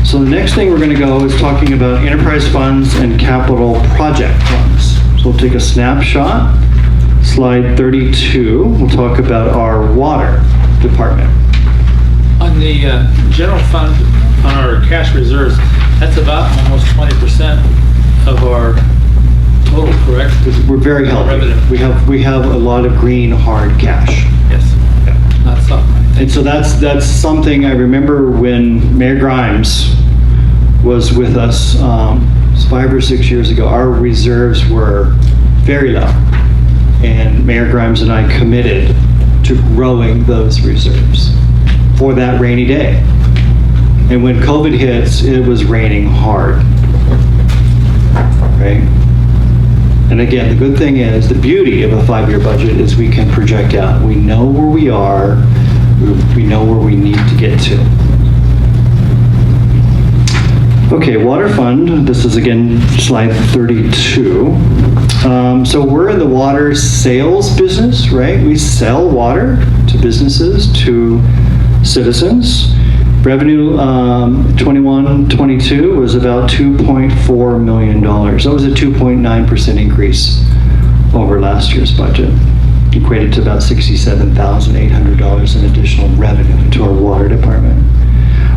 So the next thing we're going to go is talking about enterprise funds and capital project funds. So we'll take a snapshot. Slide 32, we'll talk about our water department. On the general fund, on our cash reserves, that's about almost 20% of our total, correct? We're very healthy. Revenue. We have a lot of green hard cash. Yes. Yeah. Not something. And so that's something I remember when Mayor Grimes was with us 5 or 6 years ago. Our reserves were very low, and Mayor Grimes and I committed to growing those reserves for that rainy day. And when COVID hits, it was raining hard, right? And again, the good thing is, the beauty of a 5-year budget is we can project out. We know where we are, we know where we need to get to. Okay, water fund, this is again slide 32. So we're in the water sales business, right? We sell water to businesses, to citizens, Revenue 21-22 was about $2.4 million. That was a 2.9% increase over last year's budget, equated to about $67,800 in additional revenue to our water department.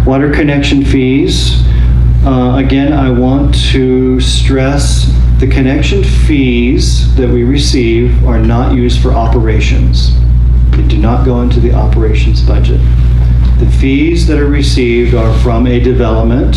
Water connection fees, again, I want to stress the connection fees that we receive are not used for operations. They do not go into the operations budget. The fees that are received are from a development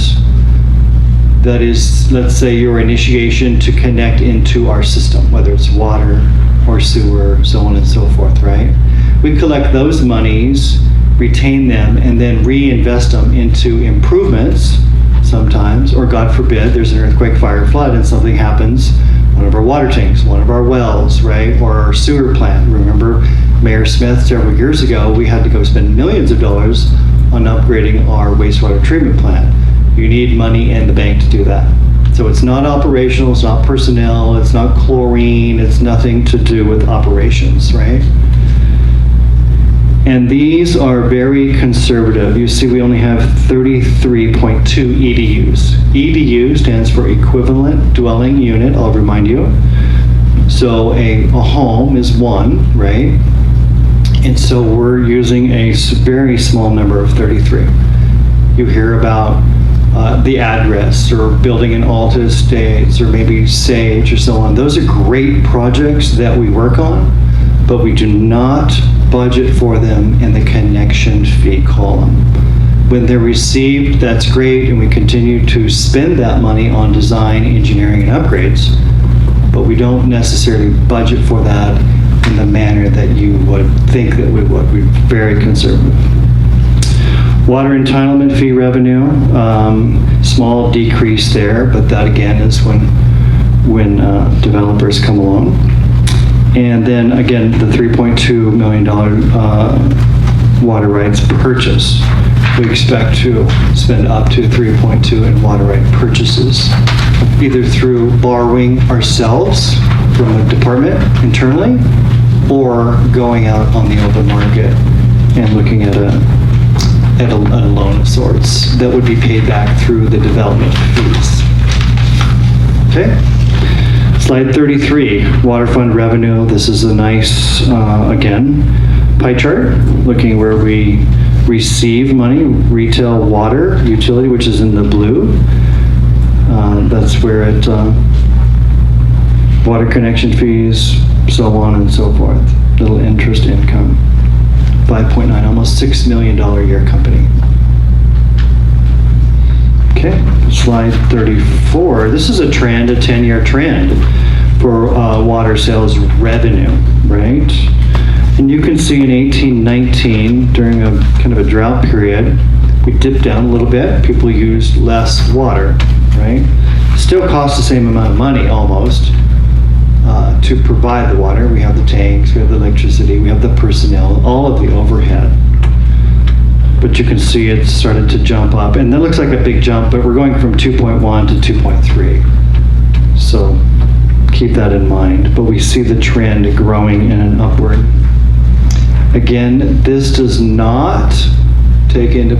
that is, let's say, your initiation to connect into our system, whether it's water or sewer, so on and so forth, right? We collect those monies, retain them, and then reinvest them into improvements sometimes, or God forbid, there's an earthquake, fire, flood, and something happens, one of our water tanks, one of our wells, right, or our sewer plant. Remember Mayor Smith several years ago, we had to go spend millions of dollars on upgrading our wastewater treatment plant. You need money in the bank to do that. So it's not operational, it's not personnel, it's not chlorine, it's nothing to do with operations, right? And these are very conservative. You see, we only have 33.2 EDUs. EDU stands for Equivalent Dwelling Unit, I'll remind you. So a home is one, right? And so we're using a very small number of 33. You hear about the address or building in Alta Estates or maybe Sage or so on. Those are great projects that we work on, but we do not budget for them in the connection fee column. When they're received, that's great, and we continue to spend that money on design, engineering, and upgrades, but we don't necessarily budget for that in the manner that you would think that we would. We're very conservative. Water entitlement fee revenue, small decrease there, but that again is when developers come along. And then again, the $3.2 million water rights purchase. We expect to spend up to 3.2 in water right purchases, either through borrowing ourselves from a department internally, or going out on the open market and looking at a loan of sorts that would be paid back through the development fees. Okay. Slide 33, water fund revenue. This is a nice, again, pie chart, looking where we receive money, retail water, utility, which is in the blue. That's where it, water connection fees, so on and so forth. Little interest income. 5.9, almost $6 million a year company. Okay, slide 34. This is a trend, a 10-year trend for water sales revenue, right? And you can see in 18-19, during a kind of a drought period, we dipped down a little bit. People used less water, right? Still costs the same amount of money almost to provide the water. We have the tanks, we have the electricity, we have the personnel, all of the overhead. But you can see it started to jump up, and that looks like a big jump, but we're going from 2.1 to 2.3. So keep that in mind, but we see the trend growing in an upward. Again, this does not take into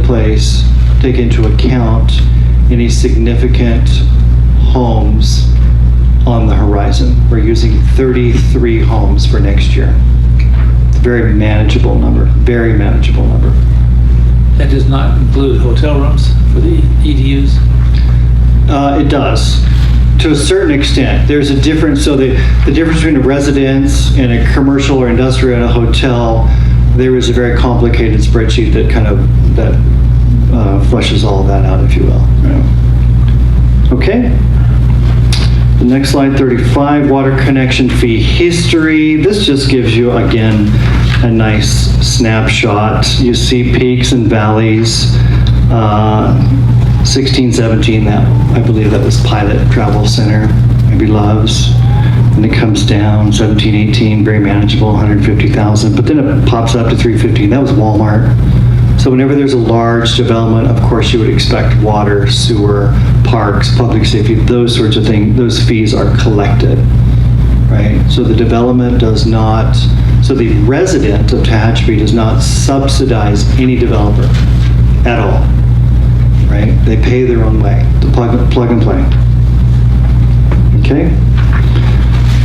account any significant homes on the horizon. We're using 33 homes for next year. It's a very manageable number, very manageable number. That does not include hotel rooms for the EDUs? It does, to a certain extent. There's a difference, so the difference between a residence and a commercial or industrial and a hotel, there is a very complicated spreadsheet that kind of, flushes all of that out, if you will. Right. Okay. The next slide, 35, water connection fee history. This just gives you, again, a nice snapshot. You see peaks and valleys. 16, 17, that I believe that was Pilot Travel Center, maybe Loves. And it comes down, 17, 18, very manageable, 150,000. But then it pops up to 315. That was Walmart. So whenever there's a large development, of course you would expect water, sewer, parks, public safety, those sorts of things, those fees are collected, right? So the development does not, so the resident of Tehachapi does not subsidize any developer at all. They pay their own way, the plug and play. Okay.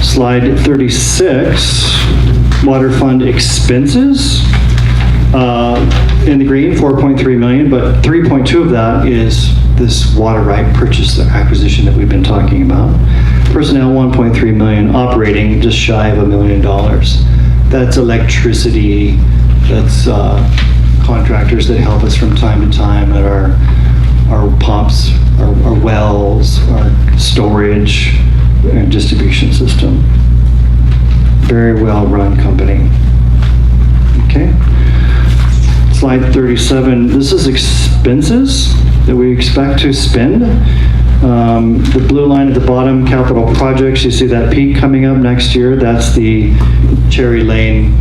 Slide 36, water fund expenses. In the green, 4.3 million, but 3.2 of that is this water right purchase acquisition that we've been talking about. Personnel, 1.3 million. Operating, just shy of $1 million. That's electricity, that's contractors that help us from time to time at our pumps, our wells, our storage and distribution system. Very well run company. Okay. Slide 37, this is expenses that we expect to spend. The blue line at the bottom, capital projects, you see that peak coming up next year. That's the Cherry Lane,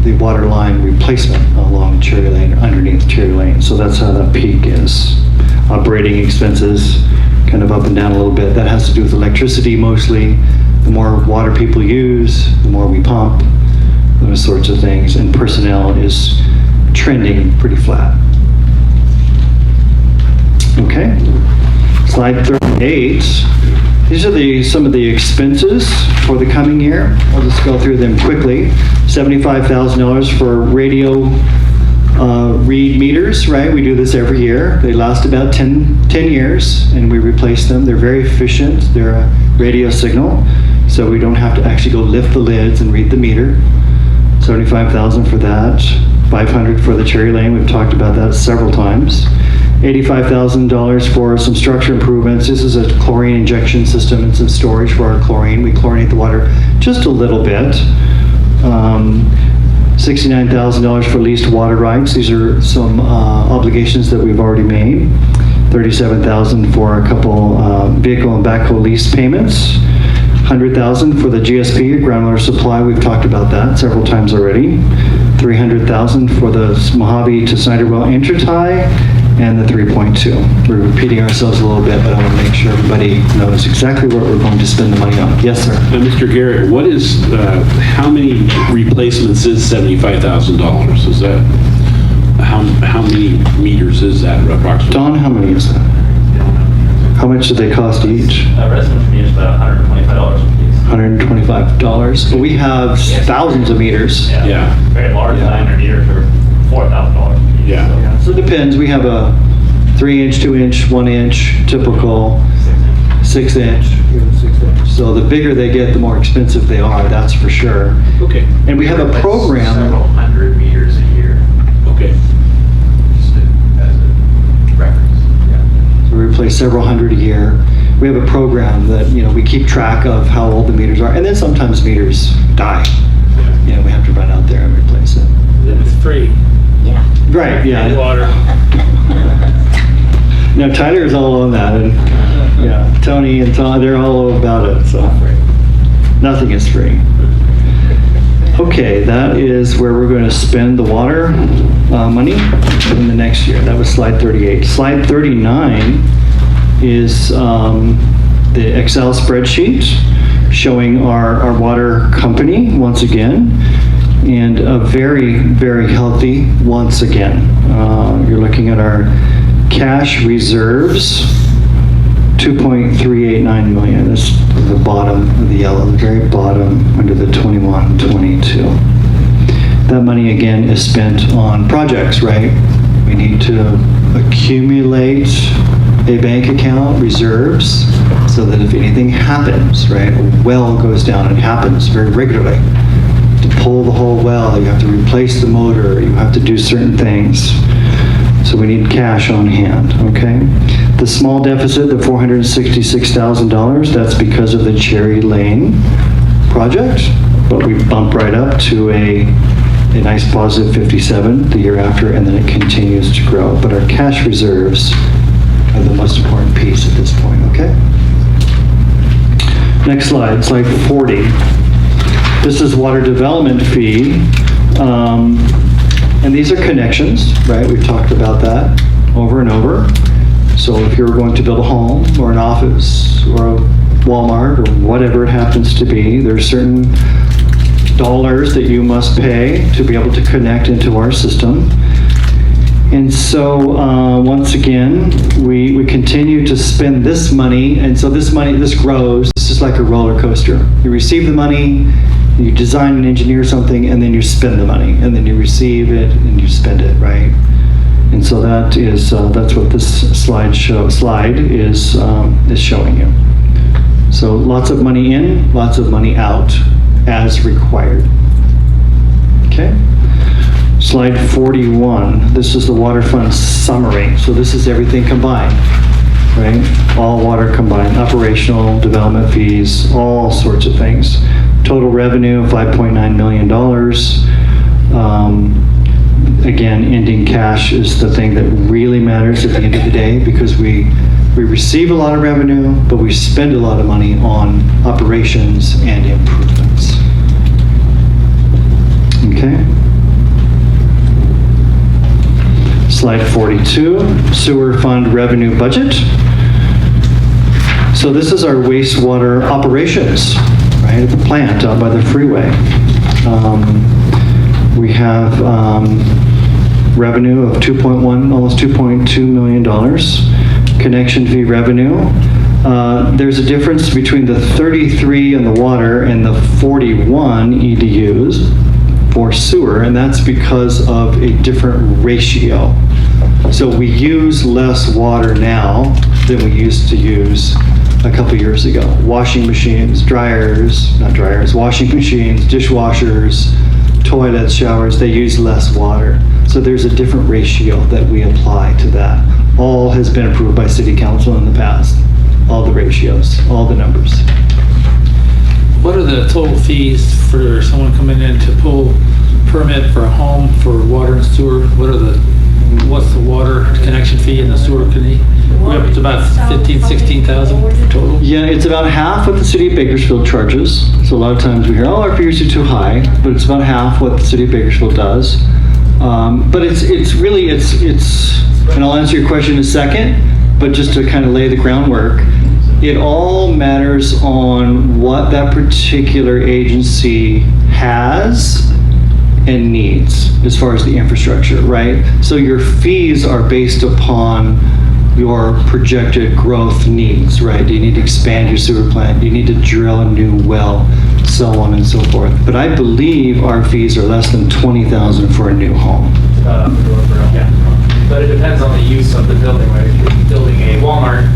the water line replacement along Cherry Lane, underneath Cherry Lane. So that's how that peak is. Operating expenses, kind of up and down a little bit. That has to do with electricity mostly. The more water people use, the more we pump, those sorts of things. And personnel is trending pretty flat. Okay, slide 38. These are some of the expenses for the coming year. I'll just go through them quickly. $75,000 for radio read meters, right? We do this every year. They last about 10 years and we replace them. They're very efficient. They're a radio signal, so we don't have to actually go lift the lids and read the meter. $75,000 for that. $500 for the Cherry Lane. We've talked about that several times. $85,000 for some structure improvements. This is a chlorine injection system and some storage for our chlorine. We chlorinate the water just a little bit. $69,000 for leased water rights. These are some obligations that we've already made. $37,000 for a couple vehicle and backhoe lease payments. $100,000 for the GSP, groundwater supply. We've talked about that several times already. $300,000 for the Mojave to Snyder well intertie, and the 3.2. We're repeating ourselves a little bit, but I want to make sure everybody knows exactly what we're going to spend the money on. Yes, sir. Mr. Garrett, what is, how many replacements is $75,000? Is that, how many meters is that approximately? Don, how many is that? How much do they cost each? Residential meters about $125 a piece. $125. But we have thousands of meters. Yeah. Very large 900 meters are $4,000 a piece. Yeah. So it depends. We have a 3-inch, 2-inch, 1-inch, typical 6-inch. So the bigger they get, the more expensive they are. That's for sure. Okay. And we have a program. Several hundred meters a year. Okay. Just as a reference. We replace several hundred a year. We have a program that, we keep track of how old the meters are. And then sometimes meters die. We have to run out there and replace it. Then it's free. Yeah. Right, yeah. Water. No, Tyler is all on that. And Tony and Tom, they're all about it. So nothing is free. Okay, that is where we're going to spend the water money in the next year. That was slide 38. Slide 39 is the Excel spreadsheet showing our water company once again, and a very, very healthy once again. You're looking at our cash reserves, $2.389 million. That's the bottom of the yellow, the very bottom under the 21-22. That money again is spent on projects, right? We need to accumulate a bank account, reserves, so that if anything happens, right, a well goes down, it happens very regularly. To pull the whole well, you have to replace the motor, you have to do certain things. So we need cash on hand, okay? The small deficit of $466,000, that's because of the Cherry Lane project, but we bump right up to a nice positive 57 the year after, and then it continues to grow. But our cash reserves are the most important piece at this point, okay? Next slide, slide 40. This is water development fee. And these are connections, right? We've talked about that over and over. So if you're going to build a home or an office or a Walmart or whatever it happens to be, there's certain dollars that you must pay to be able to connect into our system. And so, once again, we continue to spend this money, and so this money, this grows. This is like a roller coaster. You receive the money, you design and engineer something, and then you spend the money, and then you receive it and you spend it, right? And so that is that's what this slide is showing you. So lots of money in, lots of money out, as required. Okay. Slide 41, this is the water fund summary. So this is everything combined, right? All water combined, operational, development fees, all sorts of things. Total revenue, $5.9 million. Again, ending cash is the thing that really matters at the end of the day, because we receive a lot of revenue, but we spend a lot of money on operations and improvements. Okay. Slide 42, sewer fund revenue budget. So this is our wastewater operations, right, at the plant out by the freeway. We have revenue of almost $2.2 million. Connection fee revenue. There's a difference between the 33 in the water and the 41 EDUs for sewer, and that's because of a different ratio. So we use less water now than we used to use a couple years ago. Washing machines, washing machines, dishwashers, toilets, showers, they use less water. So there's a different ratio that we apply to that. All has been approved by City Council in the past. All the ratios, all the numbers. What are the total fees for someone coming in to pull permit for a home for water and sewer? What's the water connection fee and the sewer fee? We're up to about 16,000 total. Yeah, it's about half what the City of Bakersfield charges. So a lot of times we hear, oh, our fees are too high, but it's about half what the City of Bakersfield does. But it's really, and I'll answer your question in a second, but just to kind of lay the groundwork, it all matters on what that particular agency has and needs as far as the infrastructure, right? So your fees are based upon your projected growth needs, right? Do you need to expand your sewer plant? Do you need to drill a new well? So on and so forth. But I believe our fees are less than $20,000 for a new home. Yeah. But it depends on the use of the building, right? If you're building a Walmart,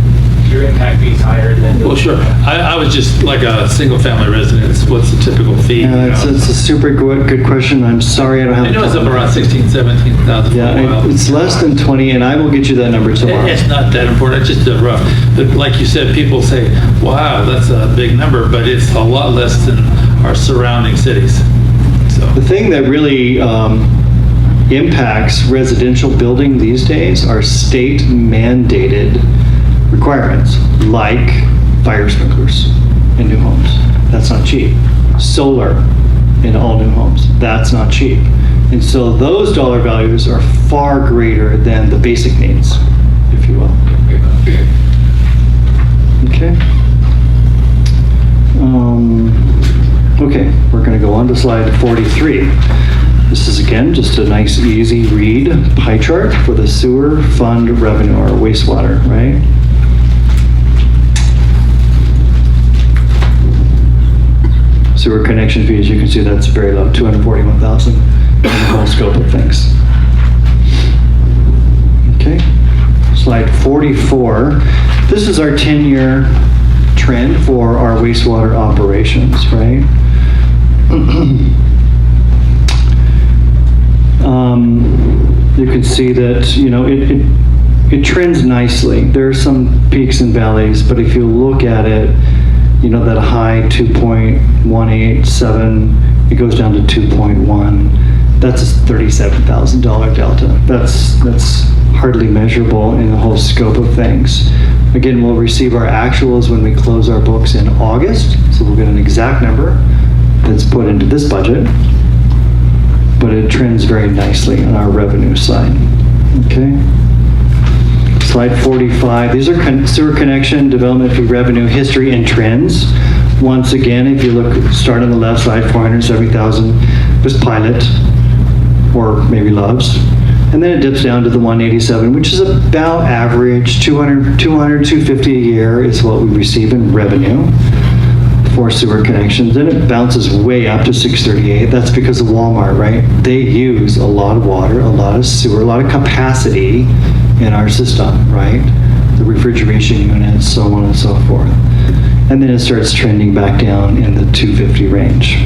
your impact fee is higher than. Well, sure. I was just like a single family residence. What's the typical fee? It's a super good question. I'm sorry I don't have. I know it's up around 16,000, 17,000 for a while. It's less than 20, and I will get you that number tomorrow. It's not that important. It's just a rough. But like you said, people say, "Wow, that's a big number," but it's a lot less than our surrounding cities. So the thing that really impacts residential building these days are state mandated requirements, like fire sprinklers in new homes. That's not cheap. Solar in all new homes. That's not cheap. And so those dollar values are far greater than the basic needs, if you will. Okay. Okay, we're going to go on to slide 43. This is again just a nice easy read pie chart for the sewer fund revenue, or wastewater, right? Sewer connection fees, you can see that's very low, $241,000 in the whole scope of things. Okay, slide 44. This is our 10-year trend for our wastewater operations, right? You can see that, you know, it trends nicely. There are some peaks and valleys, but if you look at it, you know, that high 2.187, it goes down to 2.1. That's a $37,000 delta. That's hardly measurable in the whole scope of things. Again, we'll receive our actuals when we close our books in August, so we'll get an exact number that's put into this budget, but it trends very nicely on our revenue side. Okay. Slide 45, these are sewer connection, development fee revenue, history, and trends. Once again, if you look, start on the left side, $470,000 was pilot, or maybe Loves. And then it dips down to the 187, which is about average, 250 a year is what we receive in revenue for sewer connections. Then it bounces way up to 638. That's because of Walmart, right? They use a lot of water, a lot of sewer, a lot of capacity in our system, right? The refrigeration units, so on and so forth. And then it starts trending back down in the 250 range.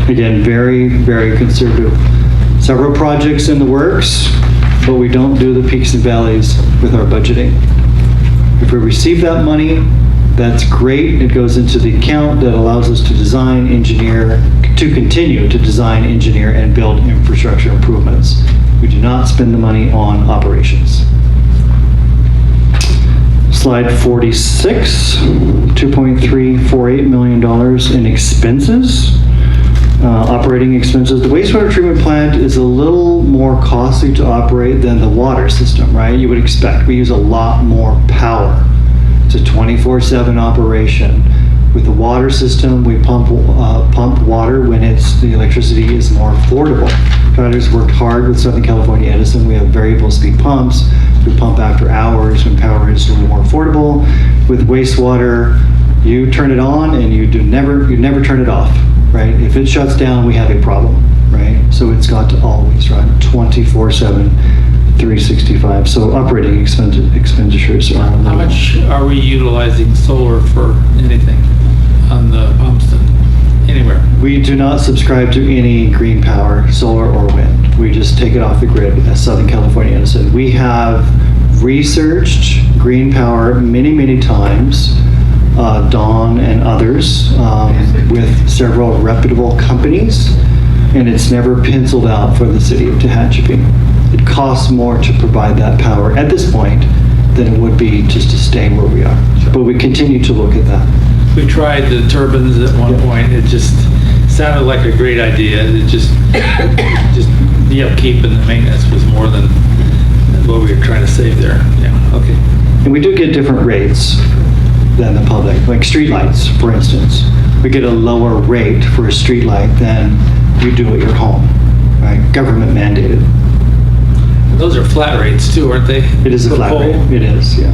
Again, very, very conservative. Several projects in the works, but we don't do the peaks and valleys with our budgeting. If we receive that money, that's great. It goes into the account that allows us to design, engineer, to continue to design, engineer, and build infrastructure improvements. We do not spend the money on operations. Slide 46, $2.348 million in expenses. Operating expenses. The wastewater treatment plant is a little more costly to operate than the water system, right? You would expect. We use a lot more power. It's a 24/7 operation. With the water system, we pump water when the electricity is more affordable. Founders worked hard with Southern California Edison. We have variable speed pumps. We pump after hours when power is a little more affordable. With wastewater, you turn it on and you never turn it off. Right? If it shuts down, we have a problem, right? So it's got to always run 24/7, 365. So operating expenditures are a How little. much are we utilizing solar for anything on the pumps and anywhere? We do not subscribe to any green power, solar or wind. We just take it off the grid, as Southern California Edison. We have researched green power many, many times. Dawn and others with several reputable companies, and it's never penciled out for the city of Tehachapi. It costs more to provide that power at this point than it would be just to stay where we are. But we continue to look at that. We tried the turbines at one point. It just sounded like a great idea. It just the upkeep and the maintenance was more than what we were trying to save there. Yeah, okay. And we do get different rates than the public, like streetlights, for instance. We get a lower rate for a streetlight than you do at your home, right? Government mandated. Those are flat rates too, aren't they? It is a Per flat pole? rate. It is, yeah.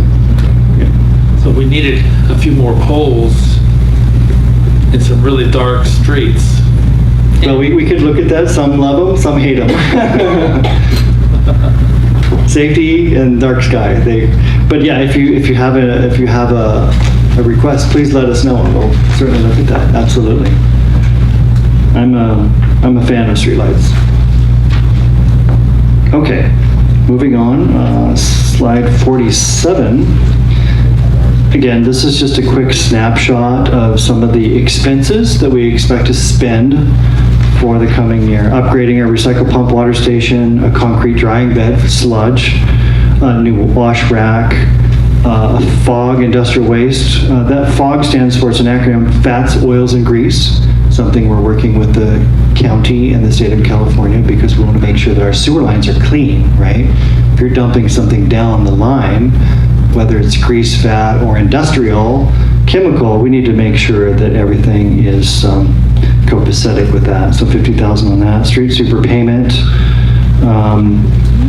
So we needed a few more poles in some really dark streets. Well, we could look at that. Some love them, some hate them. Safety and dark sky. But yeah, if you have a request, please let us know, and we'll certainly look at that. Absolutely. I'm a fan of streetlights. Okay, moving on. Slide 47. Again, this is just a quick snapshot of some of the expenses that we expect to spend for the coming year. Upgrading our recycle pump water station, a concrete drying bed for sludge, a new wash rack, FOG, industrial waste. That FOG stands for, it's an acronym, fats, oils, and grease, something we're working with the county and the state of California because we want to make sure that our sewer lines are clean, right? If you're dumping something down the line, whether it's grease, fat, or industrial, chemical, we need to make sure that everything is copacetic with that. So $50,000 on that. Street super payment,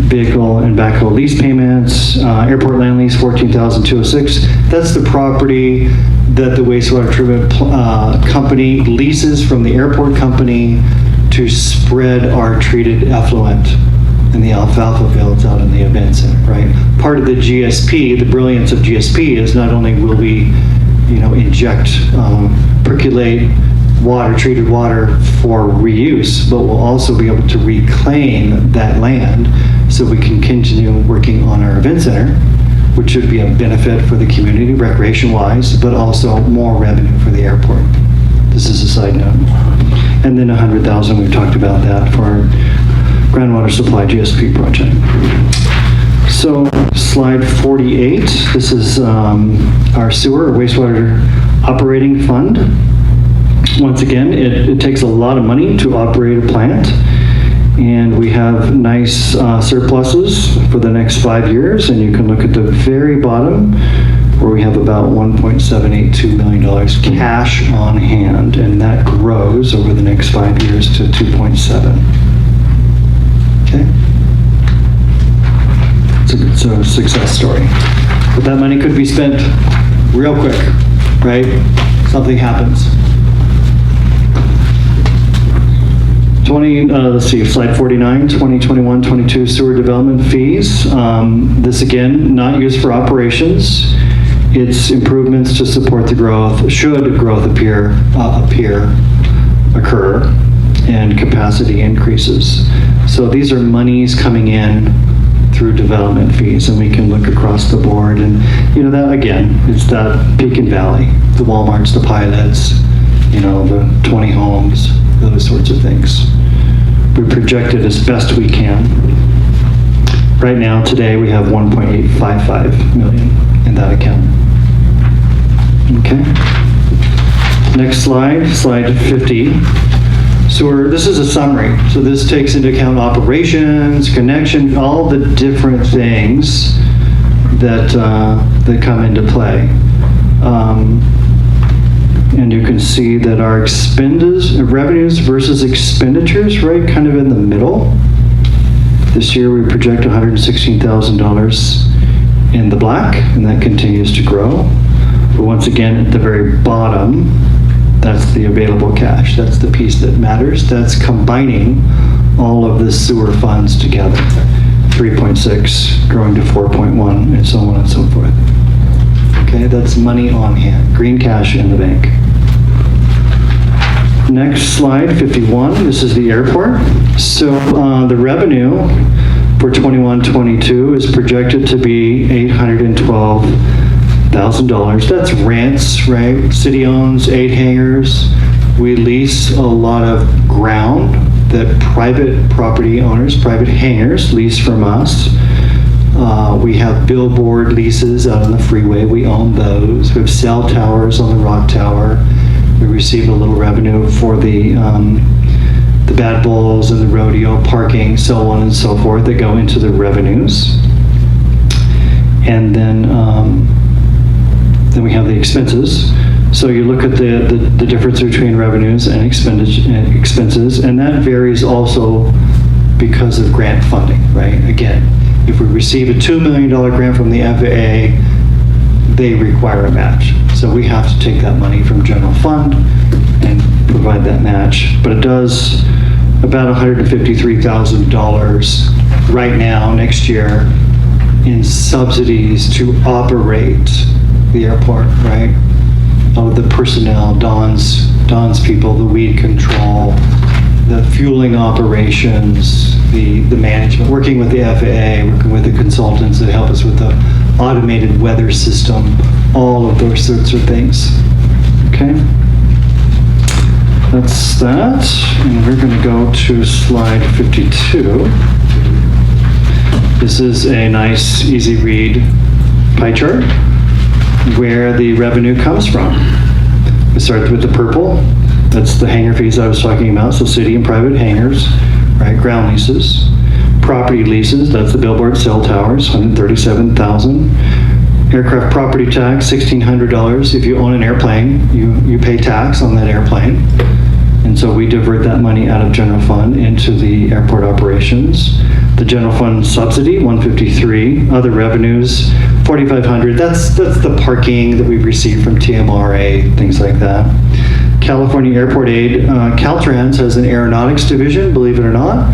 vehicle and backhoe lease payments, airport land lease $14,206. That's the property that the wastewater treatment company leases from the airport company to spread our treated effluent in the alfalfa fields out in the event center, right? Part of the GSP, the brilliance of GSP is not only will we, inject, percolate water, treated water for reuse, but we'll also be able to reclaim that land so we can continue working on our event center, which should be a benefit for the community recreation-wise, but also more revenue for the airport. This is a side note. And then $100,000, we've talked about that for our groundwater supply GSP project. So slide 48, this is our sewer or wastewater operating fund. Once again, it takes a lot of money to operate a plant, and we have nice surpluses for the next 5 years, and you can look at the very bottom where we have about $1.782 million cash on hand, and that grows over the next 5 years to 2.7. It's a success story. But that money could be spent real quick, right? Something happens. Let's see, slide 49, 2021-22 sewer development fees. This again, not used for operations. It's improvements to support the growth, should growth occur, and capacity increases. So these are monies coming in through development fees, and we can look across the board. And that again, it's that peak and valley, the Walmarts, the pilots, the 20 homes, those sorts of things. We project it as best we can. Right now, today, we have 1.855 million in that account. Okay. Next slide, slide 50. So this is a summary. So this takes into account operations, connection, all the different things that come into play. And you can see that our revenues versus expenditures, right, kind of in the middle. This year we project $116,000 in the black, and that continues to grow. But once again, at the very bottom, that's the available cash. That's the piece that matters. That's combining all of the sewer funds together. 3.6 growing to 4.1 and so on and so forth. Okay, that's money on hand, green cash in the bank. Next slide, 51, this is the airport. So the revenue for 21-22 is projected to be $812,000. That's rents, right? City owns 8 hangars. We lease a lot of ground that private property owners, private hangars, lease from us. We have billboard leases out on the freeway. We own those. We have cell towers on the Rock Tower. We receive a little revenue for the Bad Bulls and the rodeo parking, so on and so forth, that go into the revenues. And then we have the expenses. So you look at the difference between revenues and expenses, and that varies also because of grant funding, right? Again, if we receive a $2 million grant from the FAA, they require a match. So we have to take that money from general fund and provide that match. But it does about $153,000 right now, next year, in subsidies to operate the airport, right? Oh, the personnel, Don's people, the weed control, the fueling operations, the management, working with the FAA, working with the consultants that help us with the automated weather system, all of those sorts of things. Okay? That's that. And we're going to go to slide 52. This is a nice, easy read pie chart where the revenue comes from. We start with the purple. That's the hangar fees I was talking about. So city and private hangars, right? Ground leases. Property leases, that's the billboard, cell towers, $137,000. Aircraft property tax, $1,600. If you own an airplane, you pay tax on that airplane. And so we divert that money out of general fund into the airport operations. The general fund subsidy, $153,000. Other revenues, $4,500. That's the parking that we've received from TMRA, things like that. California Airport Aid, Caltrans has an aeronautics division, believe it or not,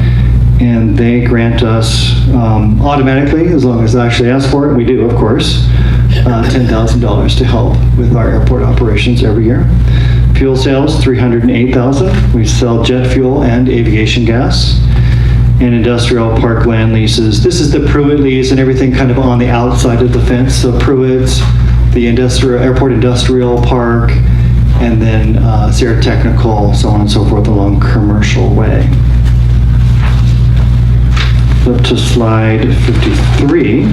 and they grant us automatically, as long as I actually ask for it, we do, of course, $10,000 to help with our airport operations every year. Fuel sales, $308,000. We sell jet fuel and aviation gas. And industrial park land leases. This is the Pruitt lease and everything kind of on the outside of the fence. So Pruitt's, the airport industrial park, and then Sierra Technical, so on and so forth along Commercial Way. Flip to slide 53.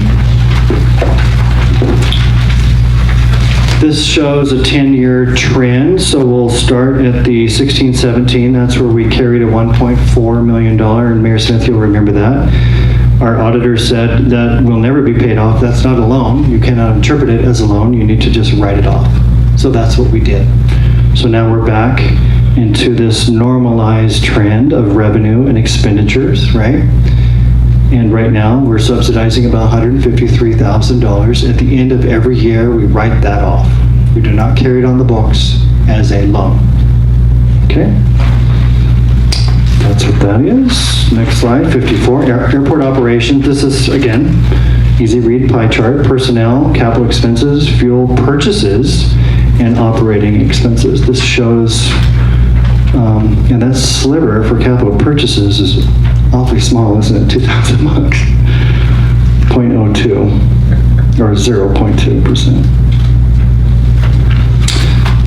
This shows a 10-year trend, so we'll start at the 16-17. That's where we carried a $1.4 million, and Mayor Smith, you'll remember that. Our auditor said that will never be paid off. That's not a loan. You cannot interpret it as a loan. You need to just write it off. So that's what we did. So now we're back into this normalized trend of revenue and expenditures, right? And right now, we're subsidizing about $153,000. At the end of every year, we write that off. We do not carry it on the books as a loan. Okay? That's what that is. Next slide, 54, airport operations. This is, again, easy read pie chart. Personnel, capital expenses, fuel purchases, and operating expenses. This shows, and that sliver for capital purchases is awfully small, isn't it? 2,000 bucks. 0.02 or 0.2%.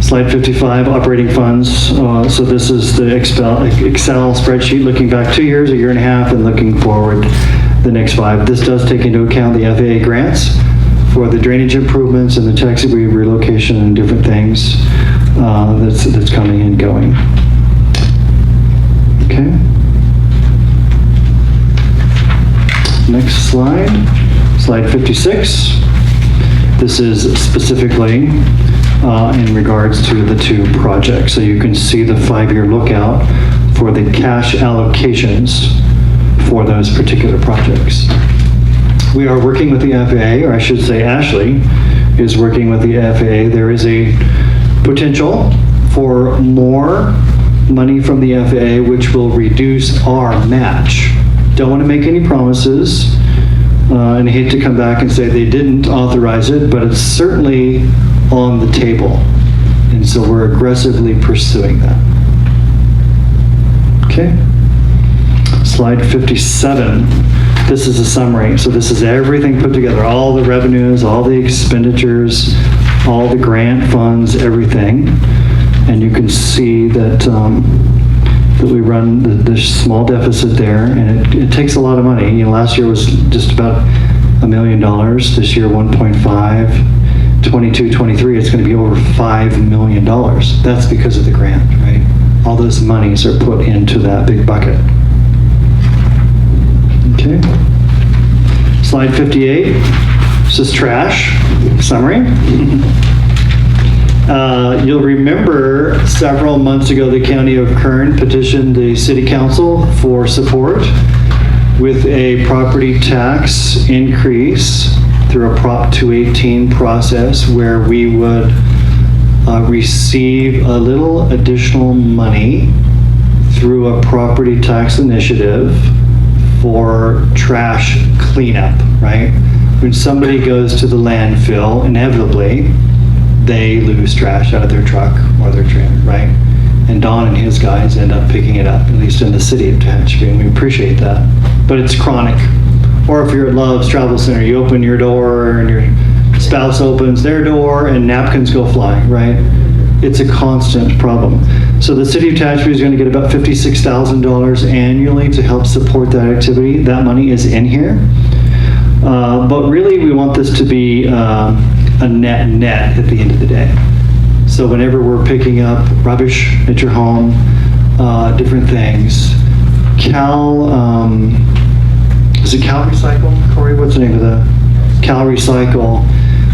Slide 55, operating funds. So this is the Excel spreadsheet looking back 2 years, a year and a half, and looking forward the next 5. This does take into account the FAA grants for the drainage improvements and the taxiway relocation and different things that's coming and going. Okay. Next slide, slide 56. This is specifically in regards to the 2 projects. So you can see the 5-year lookout for the cash allocations for those particular projects. We are working with the FAA, or I should say Ashley is working with the FAA. There is a potential for more money from the FAA, which will reduce our match. Don't want to make any promises, and I hate to come back and say they didn't authorize it, but it's certainly on the table. And so we're aggressively pursuing that. Okay. Slide 57. This is a summary. So this is everything put together, all the revenues, all the expenditures, all the grant funds, everything. And you can see that that we run the small deficit there, and it takes a lot of money. You know, last year was just about $1 million. This year, 1.5. 22, 23, it's going to be over $5 million. That's because of the grant, right? All those monies are put into that big bucket. Okay. Slide 58. This is trash summary. You'll remember several months ago, the County of Kern petitioned the City Council for support with a property tax increase through a Prop 218 process where we would receive a little additional money through a property tax initiative for trash cleanup, right? When somebody goes to the landfill, inevitably, they lose trash out of their truck or their trailer, right? And Don and his guys end up picking it up, at least in the city of Tehachapi, and we appreciate that. But it's chronic. Or if you're at Love's Travel Center, you open your door and your spouse opens their door and napkins go flying, right? It's a constant problem. So the city of Tehachapi is going to get about $56,000 annually to help support that activity. That money is in here. But really we want this to be a net at the end of the day. So whenever we're picking up rubbish at your home, different things, is it Cal Recycle? Corey, what's the name of the? Cal Recycle.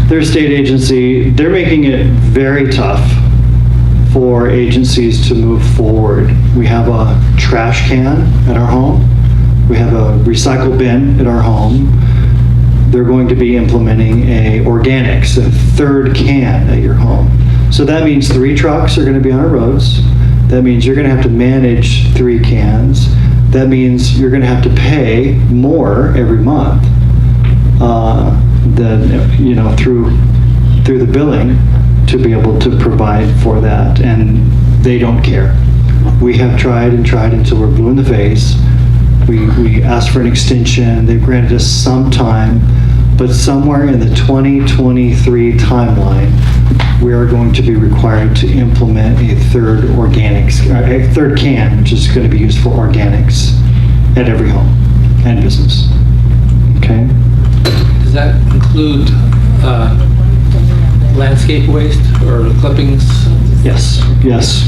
They're a state agency. They're making it very tough for agencies to move forward. We have a trash can at our home. We have a recycle bin at our home. They're going to be implementing a 3rd can at your home. So that means 3 trucks are going to be on our roads. That means you're going to have to manage 3 cans. That means you're going to have to pay more every month through the billing to be able to provide for that, and they don't care. We have tried and tried until we're blue in the face. We asked for an extension. They've granted us some time, but somewhere in the 2023 timeline, we are going to be required to implement a 3rd can, which is going to be used for organics at every home and business. Okay? Does that include landscape waste or clippings? Yes,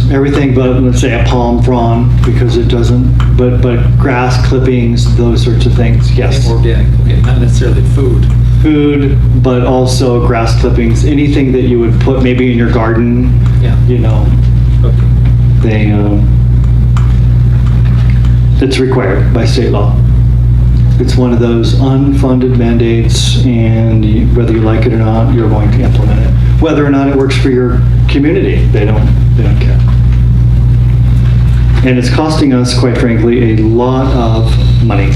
everything but, let's say, a palm frond, because it doesn't, but grass clippings, those sorts of things, yes. Organic, okay, not necessarily food. Food, but also grass clippings, anything that you would put maybe in your garden, Yeah. It's required by state law. It's one of those unfunded mandates, and whether you like it or not, you're going to implement it. Whether or not it works for your community, they don't care. And it's costing us, quite frankly, a lot of money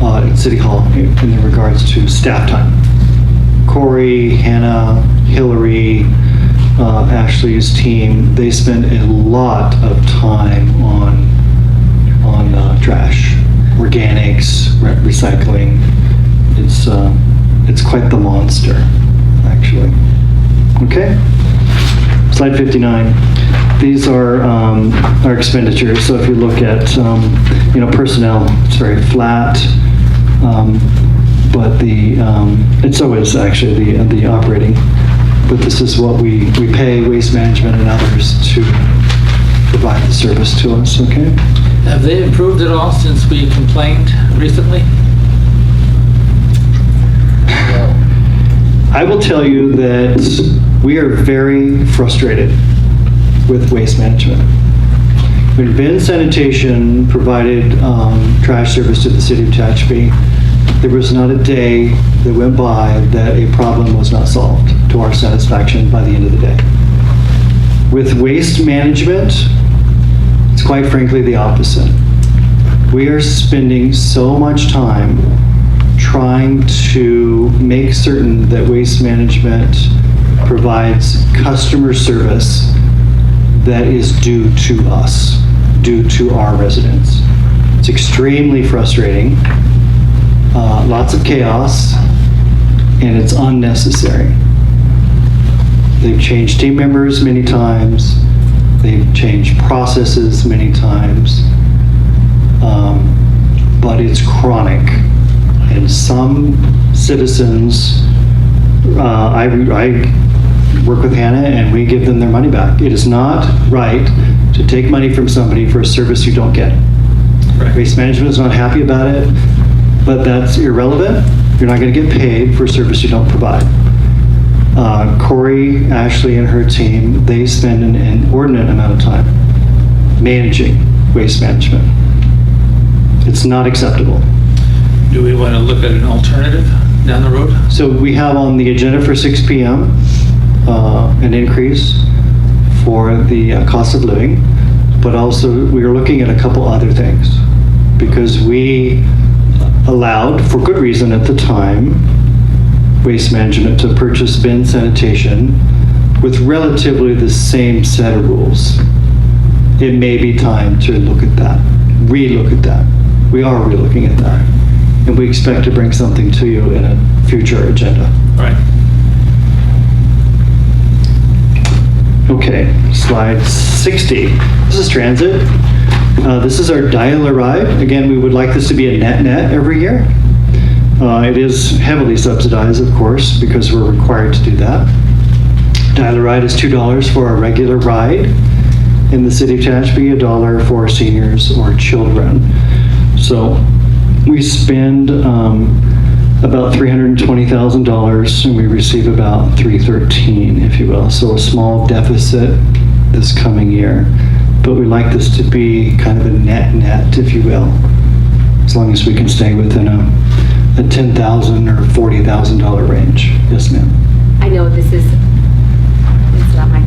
at City Hall in regards to staff time. Corey, Hannah, Hillary, Ashley's team, they spend a lot of time on trash, organics, recycling. It's quite the monster, actually. Okay? Slide 59. These are our expenditures. So if you look at, personnel, it's very flat. But it's always actually the operating. But this is what we pay Waste Management and others to provide the service to us, okay? Have they improved at all since we complained recently? I will tell you that we are very frustrated with Waste Management. When bin sanitation provided trash service to the city of Tehachapi, there was not a day that went by that a problem was not solved to our satisfaction by the end of the day. With Waste Management, it's quite frankly the opposite. We are spending so much time trying to make certain that Waste Management provides customer service that is due to us, due to our residents. It's extremely frustrating, lots of chaos, and it's unnecessary. They've changed team members many times. They've changed processes many times. But it's chronic. And some citizens, I work with Hannah and we give them their money back. It is not right to take money from somebody for a service you don't get. Right. Waste Management is not happy about it, but that's irrelevant. You're not going to get paid for a service you don't provide. Corey, Ashley, and her team, they spend an inordinate amount of time managing Waste Management. It's not acceptable. Do we want to look at an alternative down the road? So we have on the agenda for 6 p.m. An increase for the cost of living, but also we are looking at a couple other things because we allowed, for good reason at the time, Waste Management to purchase bin sanitation with relatively the same set of rules. It may be time to look at that, re-look at that. We are re-looking at that. And we expect to bring something to you in a future agenda. Right. Okay, slide 60. This is transit. This is our dial-a-ride. Again, we would like this to be a net every year. It is heavily subsidized, of course, because we're required to do that. Dial-a-ride is $2 for a regular ride. In the city of Tehachapi, $1 for seniors or children. So we spend about $320,000 and we receive about $313,000, if you will. So a small deficit this coming year. But we like this to be kind of a net, if you will, as long as we can stay within a $10,000 or $40,000 range. Yes, ma'am. I know this is, it's not my,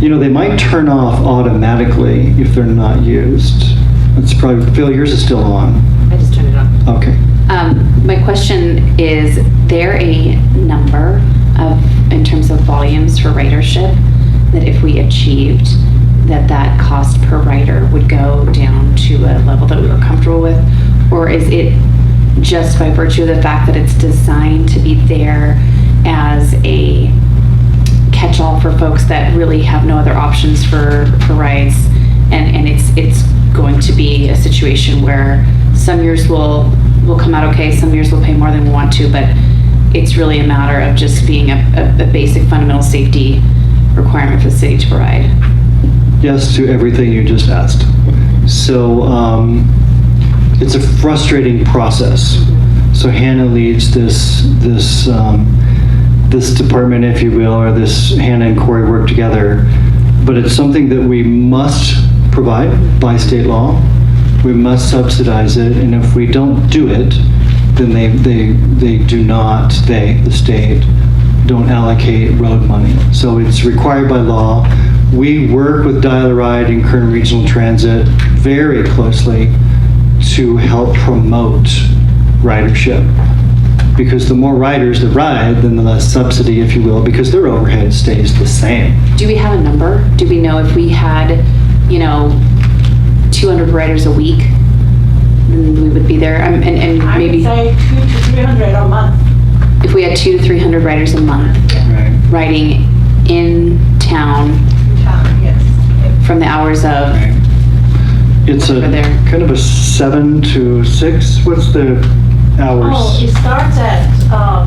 They might turn off automatically if they're not used. It's probably, Phil, yours is still on. I just turned it on. Okay. My question is there a number in terms of volumes for ridership that if we achieved that cost per rider would go down to a level that we were comfortable with? Or is it just by virtue of the fact that it's designed to be there as a catch-all for folks that really have no other options for rides, and it's going to be a situation where some years will come out okay, some years we'll pay more than we want to, but it's really a matter of just being a basic fundamental safety requirement for the city to provide? Yes to everything you just asked. So it's a frustrating process. So Hannah leads this department, if you will, or Hannah and Corey work together, but it's something that we must provide by state law. We must subsidize it, and if we don't do it, then the state don't allocate road money. So it's required by law. We work with Dial-A-Ride and Kern Regional Transit very closely to help promote ridership. Because the more riders that ride, then the less subsidy, if you will, because their overhead stays the same. Do we have a number? Do we know if we had, 200 riders a week, then we would be there? And I would maybe say 200 to 300 a month. if we had 200 to 300 riders a month Right. riding in town Yes. from the hours of, Right. It's a Over there. kind of a 7 to 6. What's the hours? Oh, it starts at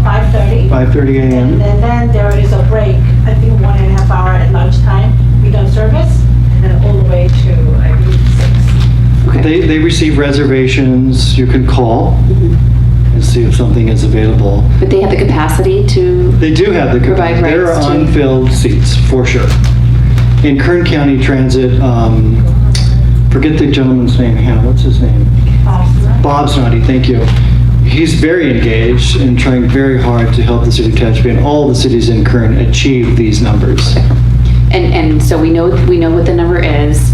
5:30. 5:30 And a.m. then there is a break, I think 1.5 hour at lunchtime. We don't service, and then all the way to, I believe, 6. okay. They receive reservations. You can call and see if something is available. But they have the capacity to, They do have the Provide there rides are to- unfilled seats for sure. In Kern County Transit, forget the gentleman's name. Hannah, what's his name? Bob Snoddy, thank you. He's very engaged and trying very hard to help the city of Tehachapi and all the cities in Kern achieve these numbers. and so we know what the number is.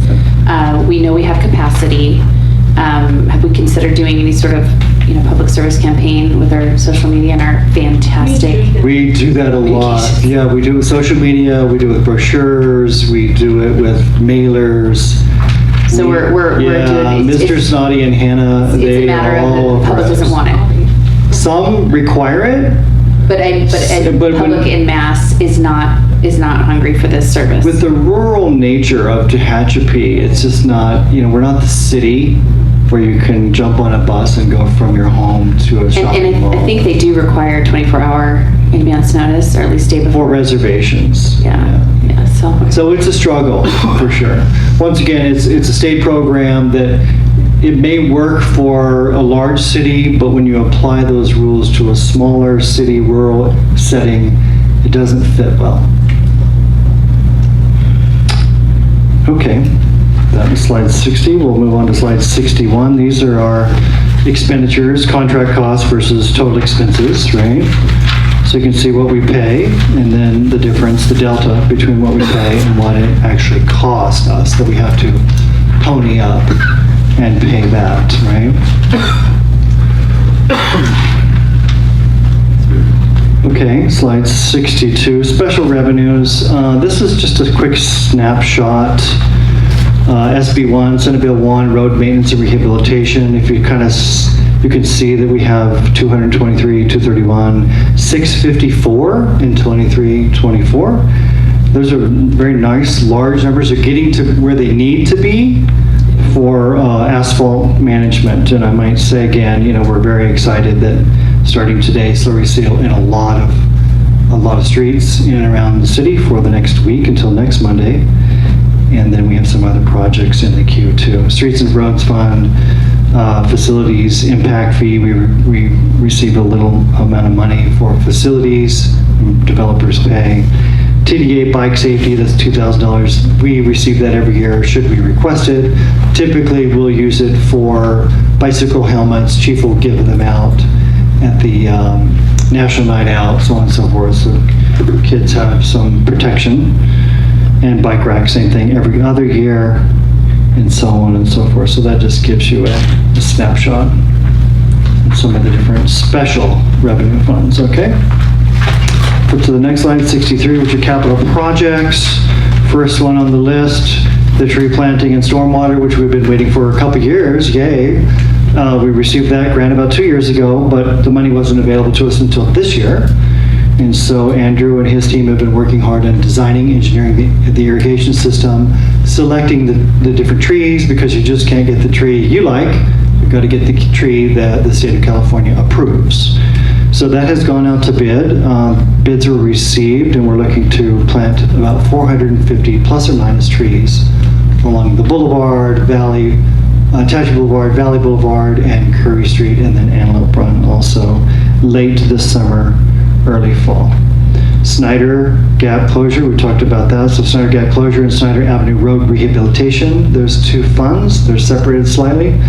We know we have capacity. Have we considered doing any sort of, public service campaign with our social media and our fantastic? We do that a lot. Yeah, we do it with social media, we do it with brochures, we do it with mailers. So we're Yeah, doing, Mr. it's Snoddy and Hannah, a they matter are of all the over public us. doesn't want it. Some require it. But But when- public in mass is not hungry for this service. With the rural nature of Tehachapi, it's just not, we're not the city where you can jump on a bus and go from your home to a shopping and mall. I think they do require 24-hour advance notice, or at least day For before. reservations. Yeah. So So it's a struggle, for sure. Once again, it's a state program that it may work for a large city, but when you apply those rules to a smaller city, rural setting, it doesn't fit well. Okay, that was slide 60. We'll move on to slide 61. These are our expenditures, contract costs versus total expenses, right? So you can see what we pay, and then the difference, the delta between what we pay and what it actually costs us that we have to pony up and pay that, right? Okay, slide 62, special revenues. This is just a quick snapshot. SB1, Senate Bill 1, road maintenance and rehabilitation. If you you can see that we have 223, 231, 654 in 23, 24. Those are very nice, large numbers. They're getting to where they need to be for asphalt management. And I might say again, we're very excited that starting today, slurry seal in a lot of streets in and around the city for the next week until next Monday. And then we have some other projects in the queue too. Streets and Roads Fund, facilities impact fee. We receive a little amount of money for facilities, developers pay. TDA bike safety, that's $2,000. We receive that every year, should we request it. Typically, we'll use it for bicycle helmets. Chief will give them out at the National Night Out, so on and so forth, so kids have some protection. And bike rack, same thing, every other year, and so on and so forth. So that just gives you a snapshot of some of the different special revenue funds, okay? Flip to the next slide, 63, which are capital projects. First one on the list, the tree planting and stormwater, which we've been waiting for a couple years, yay. We received that grant about 2 years ago, but the money wasn't available to us until this year. And so Andrew and his team have been working hard on designing, engineering the irrigation system, selecting the different trees, because you just can't get the tree you like. You've got to get the tree that the state of California approves. So that has gone out to bid. Bids were received, and we're looking to plant about 450 plus or minus trees along the Boulevard, Valley, Tehachapi Boulevard, Valley Boulevard, and Curry Street, and then Antelope Run also late this summer, early fall. Snyder Gap Closure, we talked about that. So Snyder Gap Closure and Snyder Avenue Road Rehabilitation, those two funds, they're separated slightly.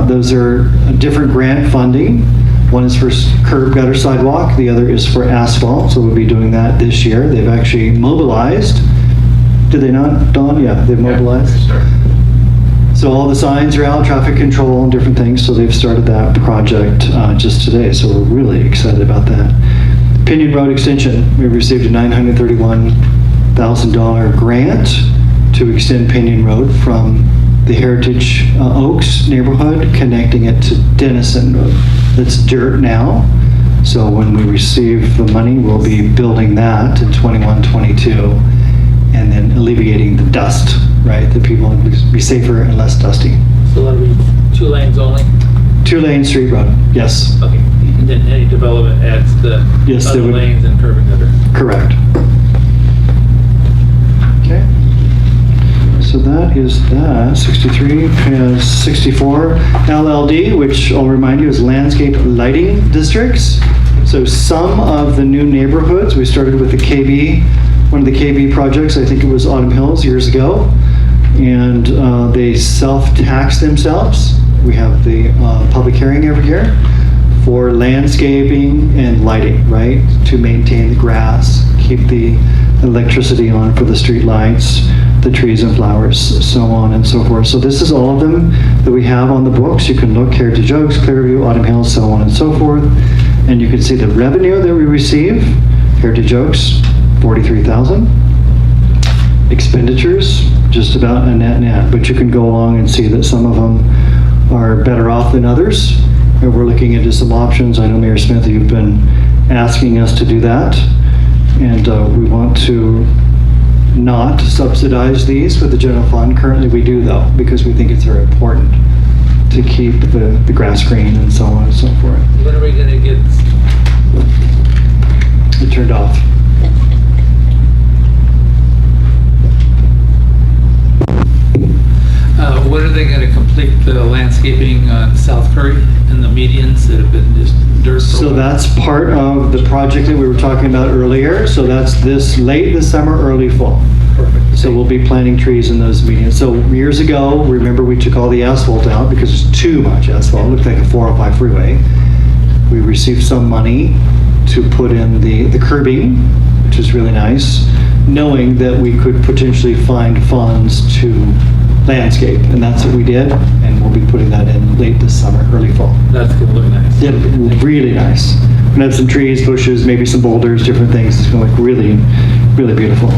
Those are different grant funding. One is for curb gutter sidewalk, the other is for asphalt, so we'll be doing that this year. They've actually mobilized. Did they not, Don? Yeah, they've mobilized. So all the signs are out, traffic control and different things, so they've started that project just today, so we're really excited about that. Pinion Road Extension, we received a $931,000 grant to extend Pinion Road from the Heritage Oaks neighborhood, connecting it to Denison Road. That's dirt now, so when we receive the money, we'll be building that in 21, 22, and then alleviating the dust, right? The people will be safer and less dusty. So that'll be 2 lanes only? 2-lane street road, yes. Okay, and then any development adds the Yes, they other would. lanes and curb and gutter. Correct. Okay. So that is that. 63 has 64. LLD, which I'll remind you is Landscape Lighting Districts. So some of the new neighborhoods, we started with the KB, one of the KB projects, I think it was Autumn Hills years ago, and they self-tax themselves. We have the public hearing every year for landscaping and lighting, right? To maintain the grass, keep the electricity on for the street lights, the trees and flowers, so on and so forth. So this is all of them that we have on the books. You can look, Heritage Oaks, Clearview, Autumn Hills, so on and so forth. And you can see the revenue that we receive. Heritage Oaks, 43,000. Expenditures, just about a net, but you can go along and see that some of them are better off than others. And we're looking into some options. I know Mayor Smith, you've been asking us to do that. And we want to not subsidize these with the general fund. Currently we do though, because we think it's very important to keep the grass green and so on and so forth. When are we gonna get, It turned off. when are they gonna complete the landscaping on South Curry and the medians that have been just dirt? for a So while? that's part of the project that we were talking about earlier. So that's this late this summer, early fall. Perfect. So we'll be planting trees in those medians. So years ago, remember we took all the asphalt out because it's too much asphalt. It looked like a 405 freeway. We received some money to put in the curbing, which is really nice, knowing that we could potentially find funds to landscape. And that's what we did. And we'll be putting that in late this summer, early fall. That's gonna look nice. Yeah, really nice. We're gonna have some trees, bushes, maybe some boulders, different things. It's gonna look really, really beautiful.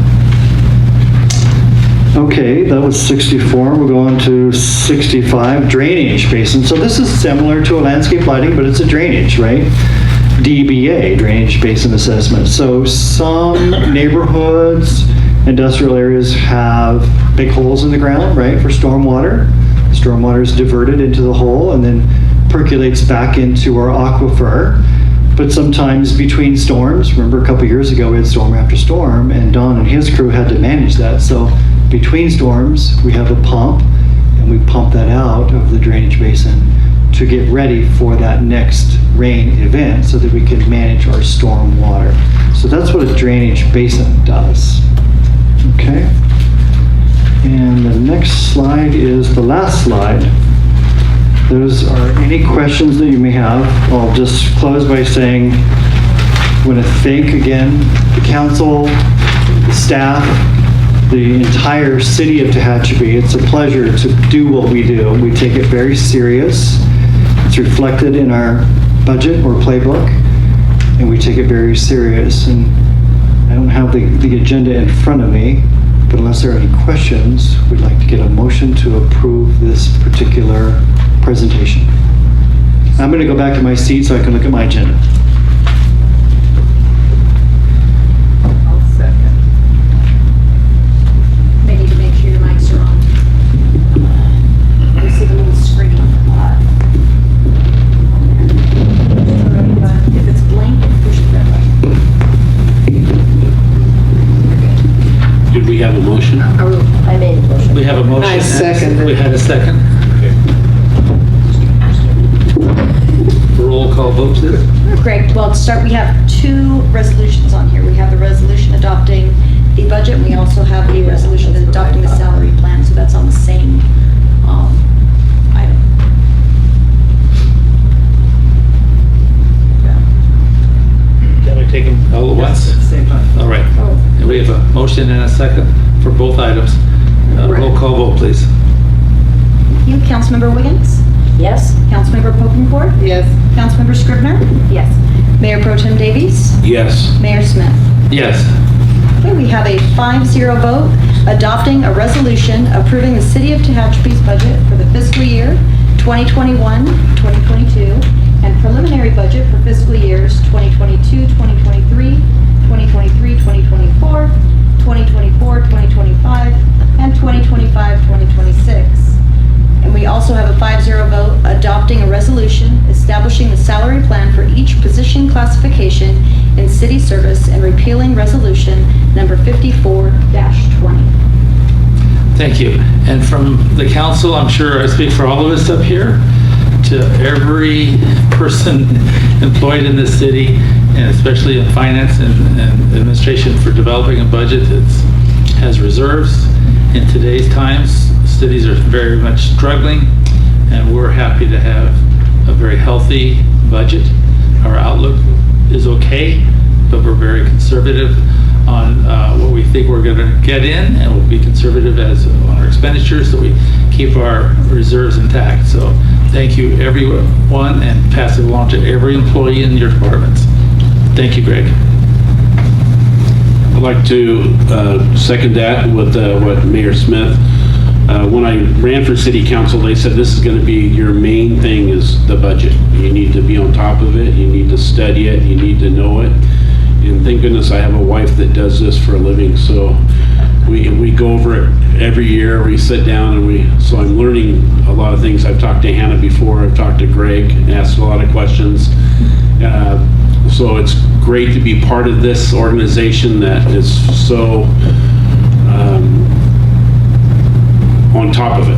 Okay, that was 64. We'll go on to 65, Drainage Basin. So this is similar to a landscape lighting, but it's a drainage, right? DBA, Drainage Basin Assessment. So some neighborhoods, industrial areas have big holes in the ground, right, for stormwater. Stormwater is diverted into the hole and then percolates back into our aquifer. But sometimes between storms, remember a couple years ago we had storm after storm, and Don and his crew had to manage that. So between storms, we have a pump, and we pump that out of the drainage basin to get ready for that next rain event so that we can manage our storm water. So that's what a drainage basin does. Okay? And the next slide is the last slide. Those are any questions that you may have. I'll just close by saying I want to thank again the council, the staff, the entire city of Tehachapi. It's a pleasure to do what we do. We take it very serious. It's reflected in our budget or playbook, and we take it very serious. And I don't have the agenda in front of me, but unless there are any questions, we'd like to get a motion to approve this particular presentation. I'm going to go back to my seat so I can look at my agenda. I'll second. They need to make sure your mics are on. You see the little screen. If it's blank, push the red button. Did we have a motion? I made a motion. We have a motion. I and second it. We had a second. Roll call. call vote, please. Greg, well, to start, we have two resolutions on here. We have the resolution adopting the budget, and we also have the resolution adopting the salary plan, so that's on the same item. Can we take them all at once? Same time. All right. And we have a motion and a second for both items. Roll call vote, please. You, Councilmember Wiggins? Yes? Councilmember Pokencourt? Yes. Councilmember Scribner? Yes. Mayor Pro Tem Davies? Yes. Mayor Smith? Yes. Okay, we have a 5-0 vote adopting a resolution approving the City of Tehachapi's budget for the fiscal year 2021-2022 and preliminary budget for fiscal years 2022-2023, 2023-2024, 2024-2025, and 2025-2026. And we also have a 5-0 vote adopting a resolution establishing the salary plan for each position classification in city service and repealing resolution number 54-20. Thank you. And from the council, I'm sure I speak for all of us up here, to every person employed in this city, and especially in finance and administration for developing a budget that has reserves. In today's times, cities are very much struggling, and we're happy to have a very healthy budget. Our outlook is okay, but we're very conservative on what we think we're going to get in, and we'll be conservative as on our expenditures, so we keep our reserves intact. So thank you, everyone, and pass it along to every employee in your departments. Thank you, Greg. I'd like to second that with what Mayor Smith. When I ran for city council, they said this is going to be your main thing is the budget. You need to be on top of it. You need to study it. You need to know it. And thank goodness I have a wife that does this for a living. So we go over it every year. We sit down and so I'm learning a lot of things. I've talked to Hannah before. I've talked to Greg, asked a lot of questions. So it's great to be part of this organization that is so on top of it,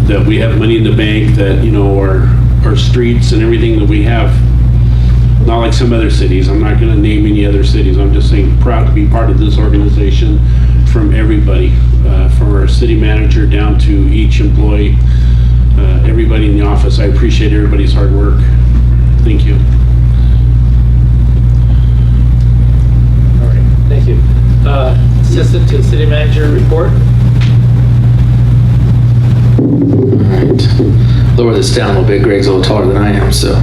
that we have money in the bank, that, you know, our streets and everything that we have, not like some other cities. I'm not going to name any other cities. I'm just saying proud to be part of this organization from everybody, from our city manager down to each employee, everybody in the office. I appreciate everybody's hard work. Thank you. All right, thank you. Assistant to the city manager report. Alright, lower this down a little bit. Greg's a little taller than I am, so.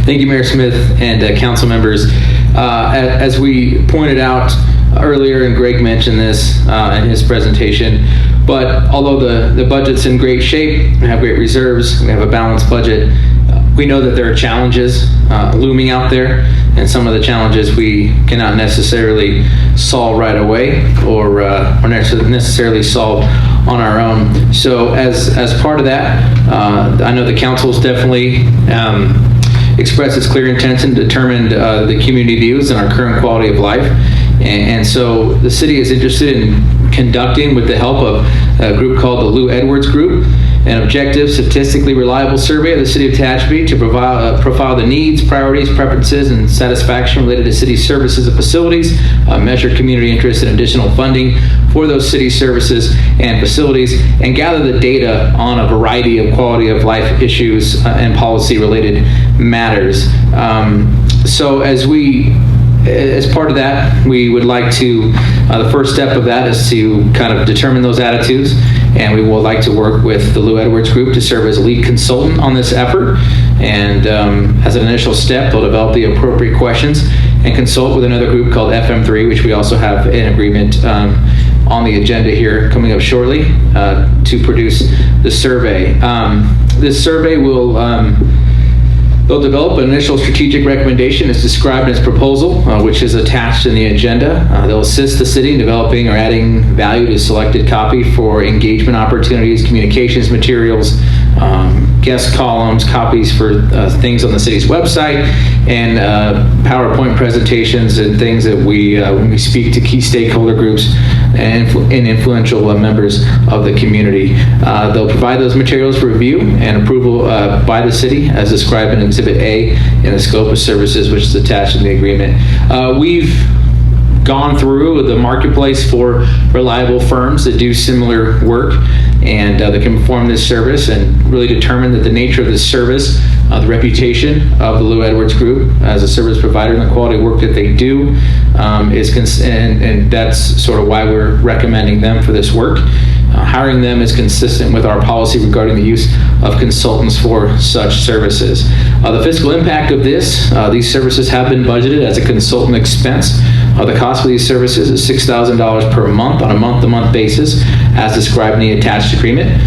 Thank you, Mayor Smith and council members. As we pointed out earlier, and Greg mentioned this in his presentation, but although the budget's in great shape, we have great reserves, we have a balanced budget, we know that there are challenges looming out there, and some of the challenges we cannot necessarily solve right away or necessarily solve on our own. So as part of that, I know the council's definitely expressed its clear intention, determined the community views and our current quality of life. And so the city is interested in conducting, with the help of a group called the Lou Edwards Group, an objective, statistically reliable survey of the city of Tehachapi to profile the needs, priorities, preferences, and satisfaction related to city services and facilities, measure community interest and additional funding for those city services and facilities, and gather the data on a variety of quality of life issues and policy related matters. So as part of that, we would like to, the first step of that is to kind of determine those attitudes, and we would like to work with the Lou Edwards Group to serve as lead consultant on this effort. And as an initial step, they'll develop the appropriate questions and consult with another group called FM3, which we also have an agreement on the agenda here coming up shortly to produce the survey. This survey will they'll develop an initial strategic recommendation as described in its proposal, which is attached in the agenda. They'll assist the city in developing or adding value to selected copy for engagement opportunities, communications materials, guest columns, copies for things on the city's website, and PowerPoint presentations and things that when we speak to key stakeholder groups and influential members of the community. They'll provide those materials for review and approval by the city as described in Exhibit A in the scope of services, which is attached in the agreement. We've gone through the marketplace for reliable firms that do similar work and that can perform this service, and really determined that the nature of this service, the reputation of the Lou Edwards Group as a service provider and the quality of work that they do and that's sort of why we're recommending them for this work. Hiring them is consistent with our policy regarding the use of consultants for such services. The fiscal impact of these services have been budgeted as a consultant expense. The cost for these services is $6,000 per month on a month-to-month basis as described in the attached agreement.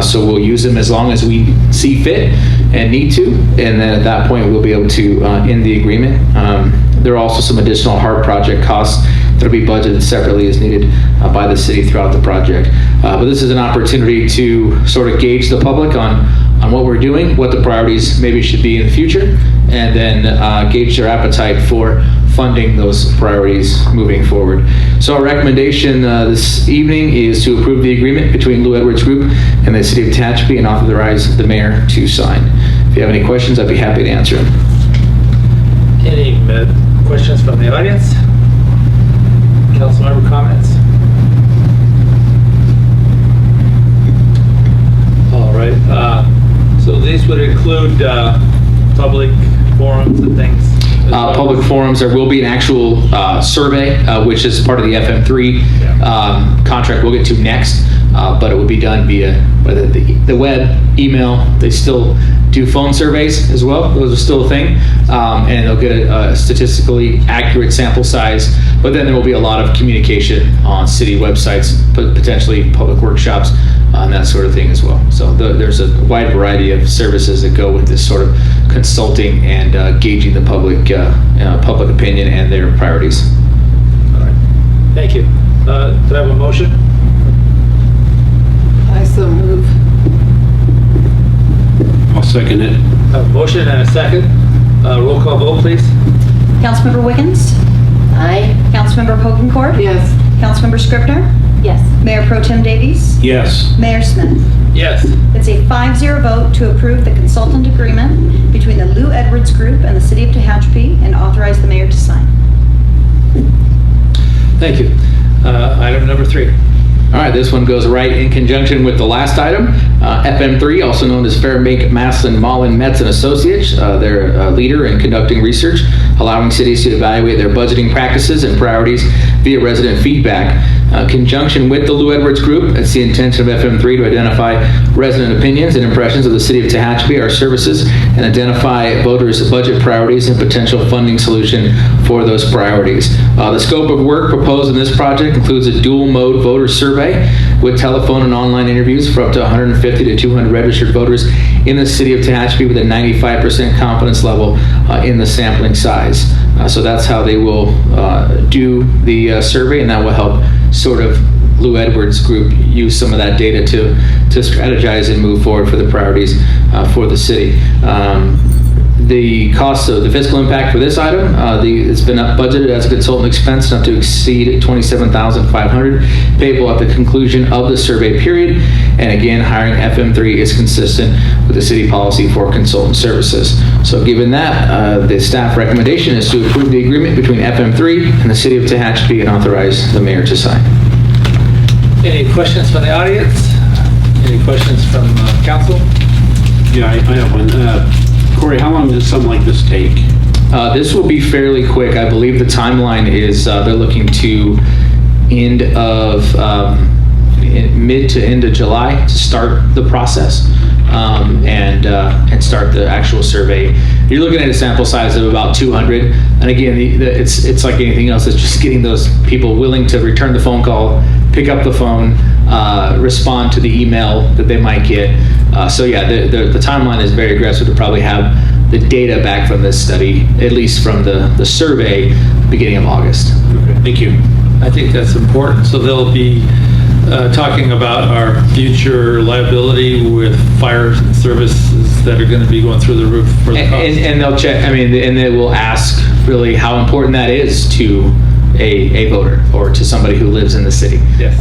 So we'll use them as long as we see fit and need to, and then at that point we'll be able to end the agreement. There are also some additional hard project costs that will be budgeted separately as needed by the city throughout the project. But this is an opportunity to sort of gauge the public on what we're doing, what the priorities maybe should be in the future, and then gauge their appetite for funding those priorities moving forward. So our recommendation this evening is to approve the agreement between Lou Edwards Group and the City of Tehachapi and authorize the mayor to sign. If you have any questions, I'd be happy to answer them. Any questions from the audience? Council member comments? All right. So these would include public forums and things? Public forums, there will be an actual survey, which is part of the FM3 contract we'll get to next, but it will be done via whether the web, email. They still do phone surveys as well. Those are still a thing, and they'll get a statistically accurate sample size, but then there will be a lot of communication on city websites, potentially public workshops, and that sort of thing as well. So there's a wide variety of services that go with this sort of consulting and gauging the public opinion and their priorities. All right. Thank you. Do I have a motion? I so move. I'll second it. A motion and a second. Roll call vote, please. Councilmember Wiggins? Aye. Councilmember Pokencourt? Yes. Councilmember Scribner? Yes. Mayor Pro Tem Davies? Yes. Mayor Smith? Yes. It's a 5-0 vote to approve the consultant agreement between the Lou Edwards Group and the City of Tehachapi and authorize the mayor to sign. Thank you. Item number 3. All right, this one goes right in conjunction with the last item. FM3, also known as Fairbank, Maslin, Mullen, Metz & Associates. They're a leader in conducting research, allowing cities to evaluate their budgeting practices and priorities via resident feedback. Conjunction with the Lou Edwards Group, it's the intention of FM3 to identify resident opinions and impressions of the City of Tehachapi, our services, and identify voters' budget priorities and potential funding solution for those priorities. The scope of work proposed in this project includes a dual-mode voter survey with telephone and online interviews for up to 150 to 200 registered voters in the City of Tehachapi with a 95% confidence level in the sampling size. So that's how they will do the survey, and that will help sort of Lou Edwards Group use some of that data to strategize and move forward for the priorities for the city. The cost of the fiscal impact for this item, it's been budgeted as a consultant expense not to exceed $27,500 payable at the conclusion of the survey period. And again, hiring FM3 is consistent with the city policy for consultant services. So given that, the staff recommendation is to approve the agreement between FM3 and the City of Tehachapi and authorize the mayor to sign. Any questions from the audience? Any questions from council? Yeah, I have one. Corey, how long does something like this take? This will be fairly quick. I believe the timeline is they're looking to mid to end of July to start the process and start the actual survey. You're looking at a sample size of about 200. And again, it's like anything else. It's just getting those people willing to return the phone call, pick up the phone, respond to the email that they might get. So yeah, the timeline is very aggressive to probably have the data back from this study, at least from the survey, beginning of August. Okay, thank you. I think that's important. So there'll be talking about our future liability with fire services that are going to be going through the roof for the cost. And they'll check, I mean, and they will ask really how important that is to a voter or to somebody who lives in the city. Yes.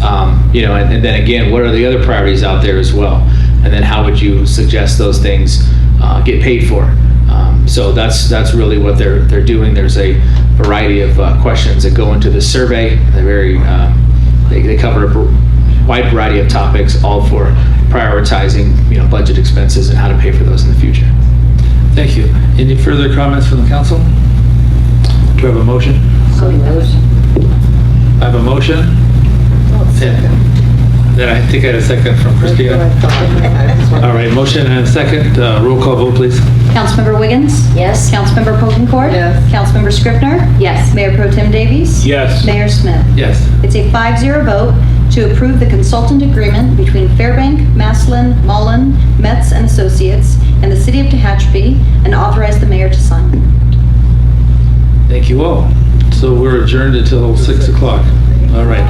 You know, and then again, what are the other priorities out there as well? And then how would you suggest those things get paid for? So that's really what they're doing. There's a variety of questions that go into the survey. They cover a wide variety of topics, all for prioritizing, you know, budget expenses and how to pay for those in the future. Thank you. Any further comments from the council? Do I have a motion? So moved. I have a motion. Then I think I had a second from Christina. All right, motion and a second. Roll call vote, please. Councilmember Wiggins? Yes. Councilmember Polkencourt? Yes. Councilmember Scrivener? Yes. Mayor Pro Tem Davies? Yes. Mayor Smith? Yes. It's a 5-0 vote to approve the consultant agreement between Fairbank, Maslin, Mullen, Metz and Associates, and the City of Tehachapi, and authorize the mayor to sign. Thank you all. So we're adjourned until 6 o'clock. All right.